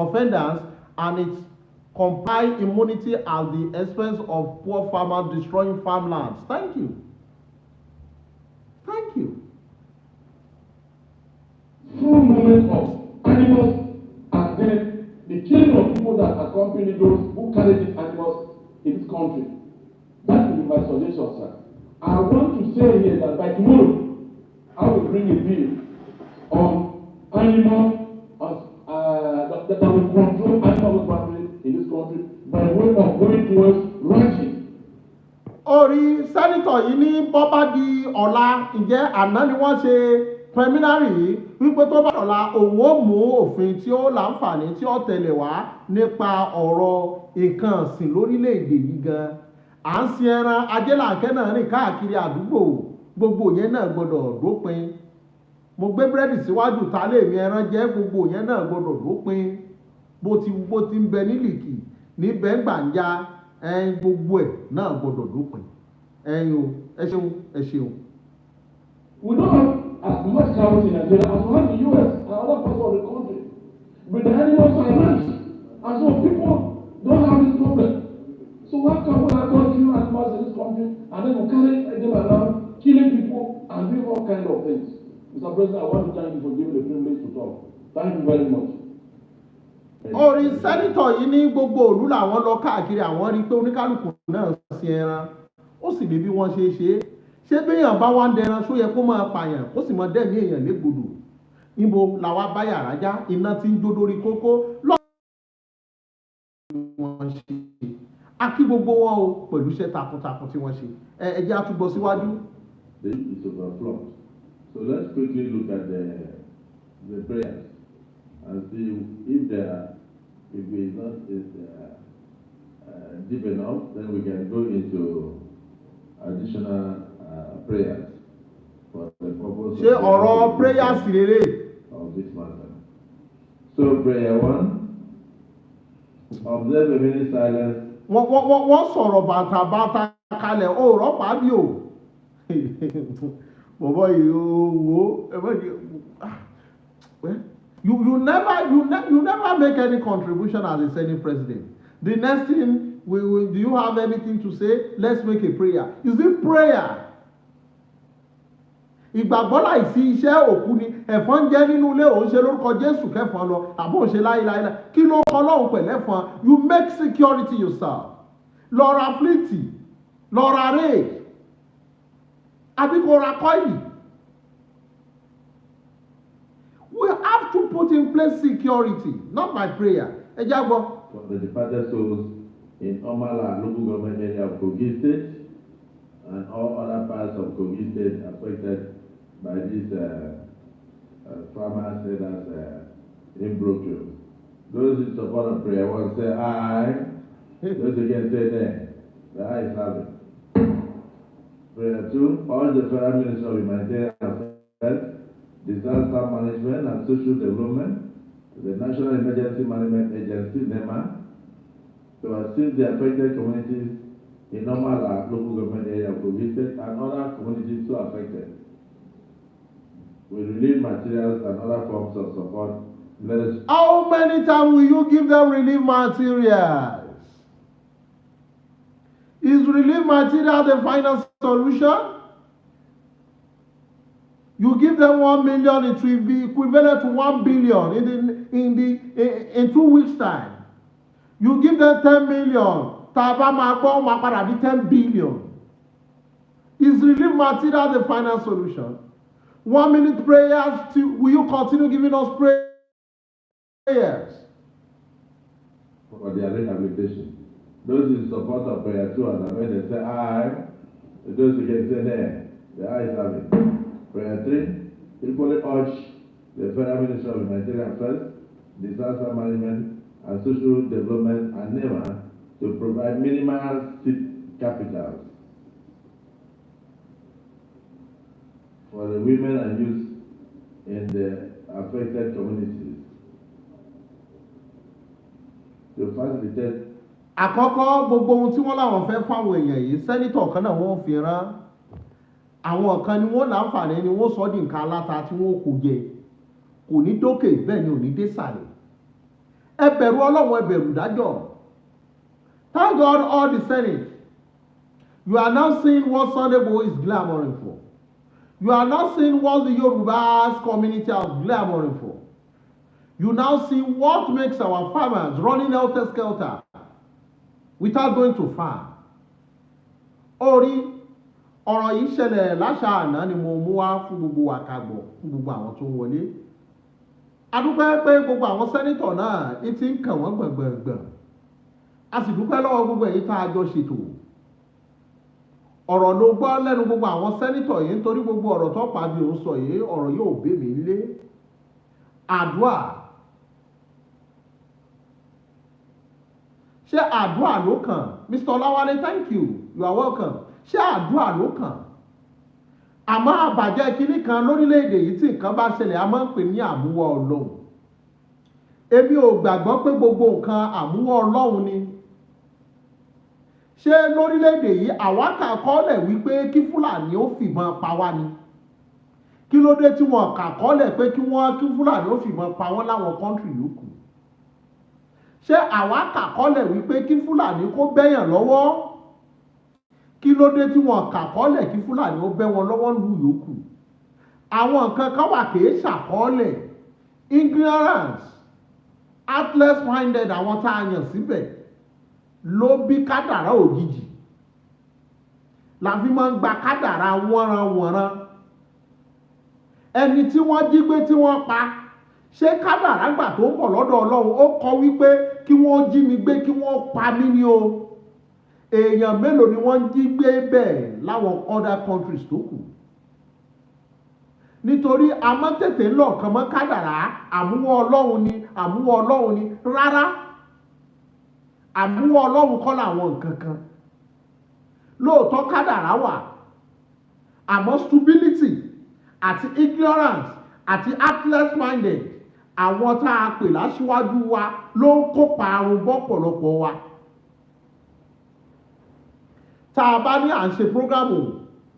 and its confined immunity at the expense of poor farmers destroying farmlands? Thank you. Thank you. Full movement of animals and then the killing of people that accompany those who carry these animals in this country. That will be my suggestion, sir. I want to say here that by tomorrow, I will bring a bill on animal that will control animal husbandry in this country by way of going towards ranching. Orí sẹ́nitọ̀ yìí ní bọ́bá di ọ̀la ǹjẹ́ àná ni wọ́n ṣe preliminary wípé tó bá ọ̀la òun ó mú òfin tí ó láǹfààní tí ó tẹ̀lé wá nípa ọ̀rọ̀ nǹkan ọ̀sìn lórílẹ̀‐èdè yìí gan. À ń sin ẹran ajẹ́làǹkẹ́ náà rìn káàkiri àdúgbò gbogbo yẹn náà gbọ́dọ̀ dópin. Mo gbé búrẹ́dì síwájú ta lè mi ẹran jẹ́ gbogbo yẹn náà gbọ́dọ̀ dópin. Bó ti ń bẹ nílìkì níbẹ̀ ń gbàǹjà gbogbo ẹ̀ náà gbọ́dọ̀ dópin. Ẹ ṣeun. We don't have as much cows in Nigeria as we have in the US and other parts of the country. But the animals are ranch. And so people don't have this problem. So how can we have got few animals in this country and then we carry them around, killing people and doing all kinds of things? Mr. President, I want to thank you for giving the privilege to talk. Thank you very much. Orí sẹ́nitọ̀ yìí ní gbogbo òlú làwọn lọ káàkiri àwọn rí pé oníkálukú náà sin ẹran ó sì ní bí wọ́n ṣe ṣe é. Ṣé béèyàn bá wá ń dẹran ṣó yẹ kó máa pààyàn kó sì máa dẹ̀mí èèyàn légbodò? Níbo làwa bá yàrá já iná tí ń jó lórí kókó lọ́wọ́ wọ́n ṣe. A kí gbogbo wọn o pẹ̀lú iṣẹ́ takuntakun tí wọ́n ṣe. Ẹ jẹ́ á tún gbọ́ síwájú. It's overflowed. So let's quickly look at the prayers and see if it's not deep enough, then we can go into additional prayers for the purpose Ṣé ọ̀rọ̀ prayers rere? of this matter. So prayer 1, observe a minute silence. Wọ́n sọ̀rọ̀ bàtàbàtà kalẹ̀ ó rọ́pàá bí o. Bọ̀bọ̀ yìí wo you never make any contribution as a Senate president. The next thing do you have anything to say? Let's make a prayer. Is it prayer? Ìgbàgbọ́ láìsí iṣẹ́ òkú ni ẹ̀fọn ń jẹ́ nínú ilé òun ṣe lórúkọ Jésù kẹfọn lọ àbó òun ṣe láíláíláí kí ló kọ́ lọ́hùn pẹ̀lẹ́fọn? You make security yourself. Lọ ra fliti, lọ ra rake, àbí kò ra kọ́ìlì. We have to put in place security, not by prayer. Ẹ jágbọ́. For the departed souls in Omala local government area of Kogi State and all other parts of Kogi State affected by this farmers traders imbroglio. Those in support of prayer 1 say aye. Those again say there. The eyes have it. Prayer 2. All the Federal Ministry of Humanitarian Affairs, Disaster Management and Social Development, the National Emergency Management Agency, NEMA, to assist the affected communities in normal local government area prohibited and other communities so affected. We relieve materials and other forms of support. Let us. How many times will you give them relief materials? Is relief material the final solution? You give them 1 million, it will be equivalent to 1 billion in 2 weeks' time. You give them 10 million, taba ma 10 billion. Is relief material the final solution? 1 minute prayers, will you continue giving us prayers? For their rehabilitation. Those in support of prayer 2 and when they say I, those who can say there, the eyes have it. Prayer 3, equally urge the Federal Ministry of Humanitarian Affairs, Disaster Management and Social Development and NEMA to provide minimal seed capitals for the women and youth in the affected communities to facilitate. Àkọ́kọ́ gbogbo ohun tí wọ́n láwọn fẹ́ fáwọn èèyàn yìí sẹ́nítọ̀ kan náà wọ́n fi rán àwọn kan ni wọ́n láǹfààní ni wọ́n sọ di nǹkan aláta tí wọ́n kò jẹ kò ní dókè bẹ́ẹ̀ ni ò ní dé sàlẹ̀ ẹ bẹ̀rù Ọlọ́run ẹ bẹ̀rù dájọ́. Thank God all the Senate, you are now seeing what Sunday Igboho is clamoring for. You are now seeing what the Yorùbá community are clamoring for. You now see what makes our farmers running helter-skelter without going to farm. Orí ọ̀rọ̀ yìí ṣẹlẹ̀ láṣà àná ni mo mú wá fún gbogbo àkàgbọ̀ fún gbogbo àwọn tó ń wọlé. A dúpẹ́ pé gbogbo àwọn sẹ́nítọ̀ náà ti ń kàn wọ́n gbọ̀ngbọ̀ngbọ̀n. A sì dúpẹ́ lọ́wọ́ gbogbo èyí tá a jọ ṣètò. Ọ̀rọ̀ ló gbọ́ lẹ́nu gbogbo àwọn sẹ́nítọ̀ yìí nítorí gbogbo ọ̀rọ̀ tó pa bí òun sọ yìí ọ̀rọ̀ yóò bẹ́ mi lé. Àdúà. Ṣé àdúà ló kàn? Mr. Olawale, thank you. You are welcome. Ṣé àdúà ló kàn? Àmọ́ àbàjẹ́ kinní kan lórílẹ̀‐èdè yìí tí nǹkan bá ṣẹlẹ̀ a máa ń pè ní àmúwọ́ Ọlọ́run. Èmi ò gbàgbọ́ pé gbogbo nǹkan àmúwọ́ Ọlọ́run ni. Ṣé lórílẹ̀‐èdè yìí àwa kà kọ́lẹ̀ wípé kí Fúlàní ó fìbọn pa wá ni? Kí ló dé tí wọ́n kà kọ́lẹ̀ pé kí Fúlàní ó fìbọn pa wọ́n láwọn kọ́ńtì yòókù? Ṣé àwa kà kọ́lẹ̀ wípé kí Fúlàní kó bẹ́yàn lọ́wọ́? Kí ló dé tí wọ́n kà kọ́lẹ̀ kí Fúlàní ó bẹ́ wọn lọ́wọ́ lù yòókù? Àwọn nǹkan kan wà kìí ṣàkọọ́lẹ̀. Ignorance, heartless minded àwọn tá a yàn síbẹ̀ ló bí kádàrá òjijì. La fi máa ń gba kádàrá wọ́nranwọ̀nran. Ẹni tí wọ́n jí gbé tí wọ́n pa, ṣé kádàrá gbà tó ń bọ̀ lọ́dọ̀ Ọlọ́run ó kọ wípé kí wọ́n jí mi gbé kí wọ́n pa mí ní o? Èèyàn mélòó ni wọ́n jí gbé bẹ́ẹ̀ láwọn other countries tó kù? Nítorí a máa tètè ń lọ kàn mọ́ kádàrá àmúwọ́ Ọlọ́run ni àmúwọ́ Ọlọ́run ni rárá. Àmúwọ́ Ọlọ́run kọ́ làwọn nǹkan kan. Lóòótọ́ kádàrá wà, àmọ́ stupidity àti ignorance àti heartless minded àwọn tá a pè láṣíwájú wa ló ń kópa àrùn bọ́pọ̀lọpọ̀ wa. Tá a bá ní à ń ṣe prógámù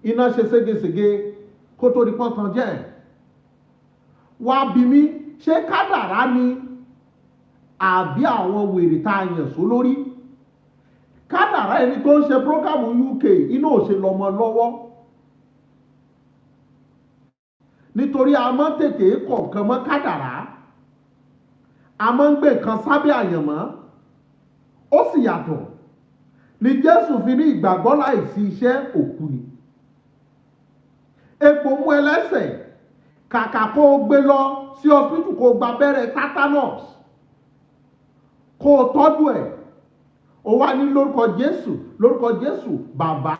iná ṣe ségesège kó tó di pọ́ntàn jẹ́ wá bí mi ṣé kádàrá ni àbí àwọn wèrè tá a yàn só lórí? Kádàrá ẹni tó ń ṣe prógámù UK iná ò ṣe lọ́mọ lọ́wọ́ nítorí a máa ń tètè kọ̀ọ̀kan mọ́ kádàrá, a máa ń gbé nǹkan sábẹ́ àyànmọ́ ó sì yàtọ̀. Ní Jésù fi ní ìgbàgbọ́ láìsí iṣẹ́ òkú ni. Epo mú ẹlẹ́sẹ̀ kàkà kó o gbé lọ sí hospital kó o gba abẹ́rẹ́ tetanus kó o tọ́jú ẹ̀ ó wá ní lórúkọ Jésù bàbá.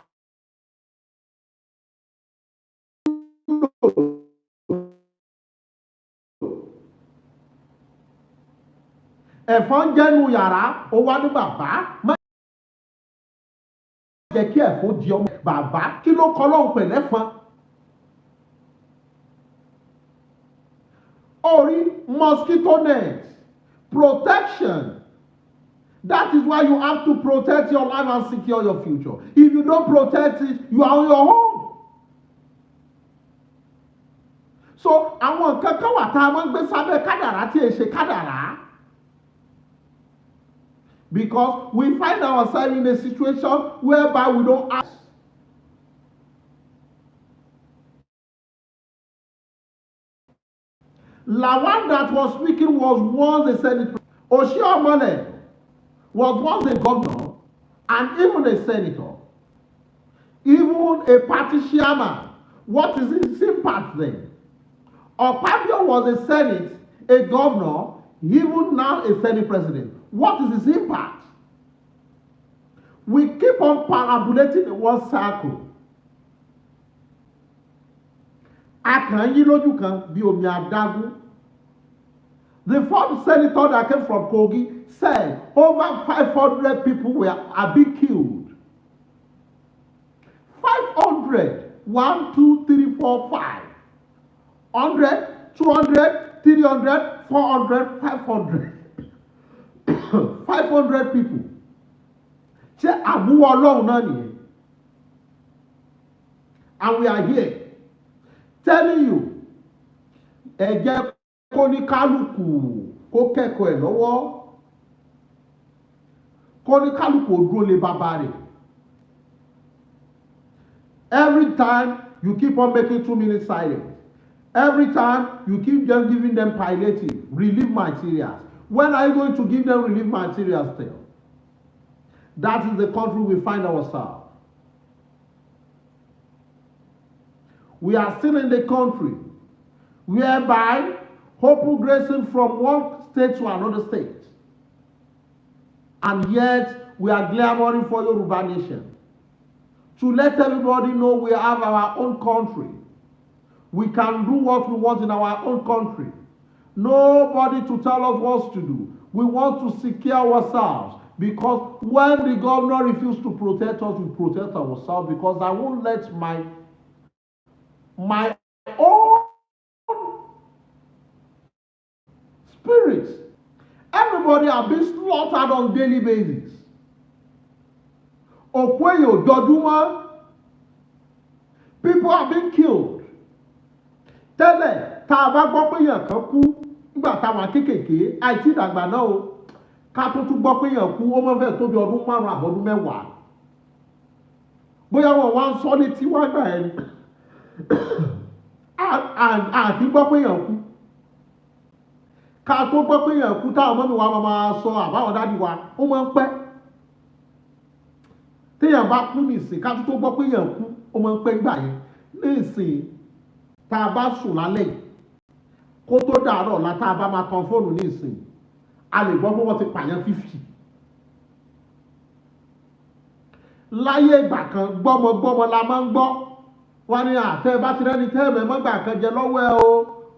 Ẹ̀fọn jẹ́nu yàrá ó wá ní bàbá. jẹ́ kí ẹ̀fọ́ di ọmọ bàbá kí ló kọ́ lóhùn pẹ̀lẹ́ fún orí mosquito net protection. That is why you have to protect your life and secure your future. If you don't protect it, you are on your own. So àwọn nǹkan kan wà tá a máa ń gbé sábẹ́ kádàrá tí è ṣe kádàrá. Because we find ourselves in a situation whereby we don't ask. Lawan that was speaking was once a senator. Oshiomhole was once a governor and even a senator. Even a party chairman. What is his impact then? Opabio was a senate, a governor, even now a senate president. What is his impact? We keep on parabolating in one circle. A kàn yí lójú kan bí omi adágún. The fourth senator that came from Kogi said over 500 people are being killed. 500. 1, 2, 3, 4, 5. 100, 200, 300, 400, 500. 500 people. Ṣé àmúwọ́ Ọlọ́run náà nìyẹn? And we are here telling you, ẹ jẹ́ kó ní kálukú kó kẹ́kọ̀ọ́ ẹ̀ lọ́wọ́, kó ní kálukú ó dúró lé bàbá rẹ̀. Every time you keep on making 2 minutes silence. Every time you keep just giving them palliative, relief materials. When are you going to give them relief materials still? That is the country we find ourselves. We are still in the country whereby hope grazing from one state to another state. And yet we are clamoring for Yoruba nation. To let everybody know we have our own country. We can do what we want in our own country. Nobody to tell us what to do. We want to secure ourselves, because when the governor refuses to protect us, we protect ourselves, because I won't let my own spirits. Everybody are being slaughtered on a daily basis. Okweyo, Doduma, people are being killed. Tẹ́lẹ̀ tá a bá gbọ́ pé èèyàn kan kú nígbà táwọn kéékèèké àìtí ìdàgbà náà o, ká tó tún gbọ́ pé èèyàn kú ó mọ́ fẹ́ tó bí ọdún 5 àbọ̀dún 10. Bóyá wọn wá ń sọ ní tiwa gbà ẹni àti gbọ́ pé èèyàn kú. Ká tó gbọ́ pé èèyàn kú táwọn mọ́mí wa máa sọ àbáwọn dádì wa ó máa ń pẹ́. Téèyàn bá kú nìsín ká tó gbọ́ pé èèyàn kú ó máa ń pẹ́ gbà yẹn. Nísìn tá a bá sùn lálẹ́ kó tó dàárọ̀ ọ̀la tá a bá máa tan fóònù nísìn a lè gbọ́ pé wọ́n ti pààyàn 50. Láyé ìgbà kan gbọ́mọgbọ́mọ la máa ń gbọ́ wọ́n ní àtẹ bá ti rẹ́ni tẹ́ẹ̀mẹ́ mọ́gbà kan jẹ lọ́wọ́ ẹ o,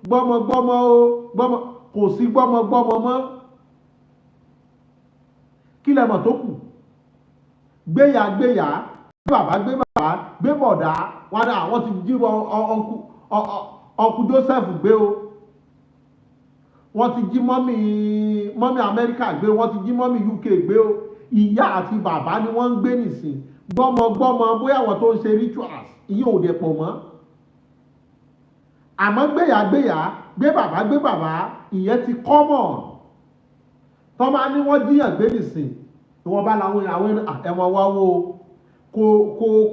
gbọ́mọgbọ́mọ o, gbọ́mọ kò sí gbọ́mọgbọ́mọ mọ́. Kí lẹ́mọ̀ tó kù? Gbéyà gbé bàbá gbé bọ̀dá wọn ní àwọn ti jí ọkù Joseph gbé o, wọ́n ti jí mọ́mí Amẹ́ríkà gbé, wọ́n ti jí mọ́mí UK gbé o. Ìyá àti bàbá ni wọ́n ń gbé nìsín. Gbọ́mọgbọ́mọ bóyá àwọn tó ń ṣe rituals ìyẹn ò dẹ̀ pọ̀ mọ́. Àmọ́ gbéyà gbé bàbá ìyẹn ti common. Tọ́ máa ní wọ́n jíyàn gbé nìsín ìwọ̀n bá làwọn ẹ̀wọ̀n wá wo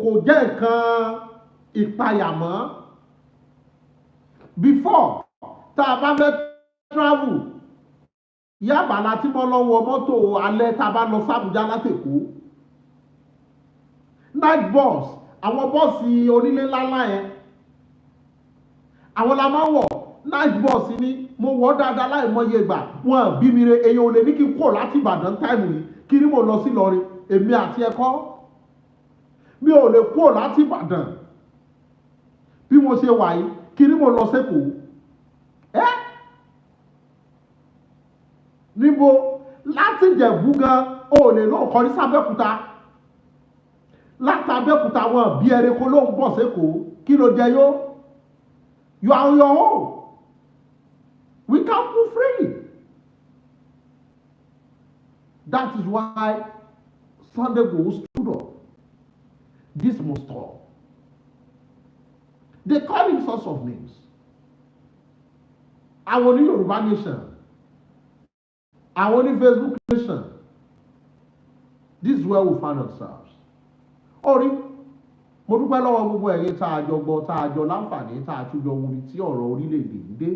kò jẹ́ nǹkan ìpayà mọ́. Before tá a bá fẹ́ travel Yábà láti mọ́ lọ́wọ́ mọ́tò alẹ́ tá a bá lọ s'Àbújá látèkó. Night bus, àwọn bọ́ọ̀sì onílé ńláńlá yẹn àwọn la máa ń wọ̀. Night bus ni mo wọ̀ dáadáa láì mọye ìgbà. Wọ́n bí mi re èèyàn ò lè ní kí n kó láti Ìbàdàn táìmù yìí kí ni mo lọ sí Ìlọrin èmi àti ẹ̀kọ́. Mi ò lè kó láti Ìbàdàn bí mo ṣe wà yìí kí ni mo lọ s'Èkó. Níbo láti Ìjẹ̀bú gan o lè lọ kọrí s'Abẹ́òkúta. látàbẹ́kúta wọn bí ẹranko ló ń bọ̀ sékòó kí ló jẹ yó. You are on your own. We can't move freely. That is why Sunday Igboho stood up. This must stop. They call him sorts of names. Àwọn ní Yorùbá nation. Àwọn ní Facebook nation. This is where we find ourselves. Orí, mo dúpẹ́ lọ́wọ́ gbogbo ẹ̀yin tá a jọ gbọ́, tá a jọ láǹfààní, tá a tún jọ wuri tí ọ̀rọ̀ orílẹ̀-èdè ń dé.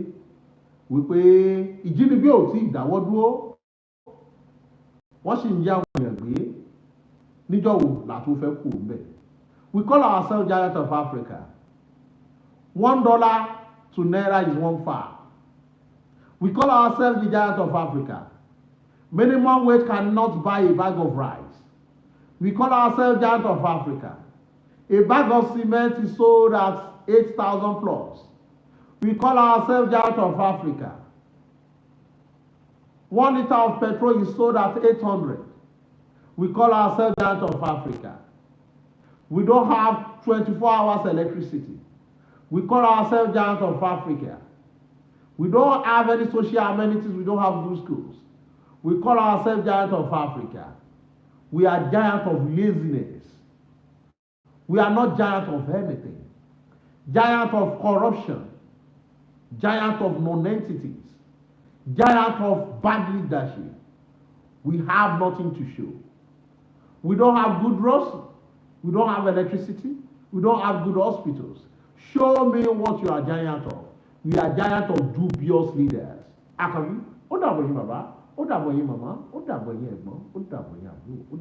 Wípé ìjínigbé ò tí ì dáwọ́ dúró. Wọ́n sì ń yá àwọn èèyàn gbé. Níjọ́ wo la tó fẹ́ kú mbẹ̀. We call ourselves Giant of Africa. $1 to Naira is 1 farm. We call ourselves the Giant of Africa. Minimum wage cannot buy a bag of rice. We call ourselves Giant of Africa. A bag of cement is sold at 8,000 plus. We call ourselves Giant of Africa. 1 liter of petrol is sold at 800. We call ourselves Giant of Africa. We don't have 24 hours electricity. We call ourselves Giant of Africa. We don't have any social amenities. We don't have good schools. We call ourselves Giant of Africa. We are giant of laziness. We are not giant of anything. Giant of corruption. Giant of non-entities. Giant of bad leadership. We have nothing to show. We don't have good roads. We don't have electricity. We don't have good hospitals. Show me what you are giant of. We are giant of dubious leaders. Akabi, ó dàbọ̀ yín bàbá, ó dàbọ̀ yín màmá, ó dàbọ̀ yín ẹ̀gbọ́n, ó dàbọ̀ yín àbúrò.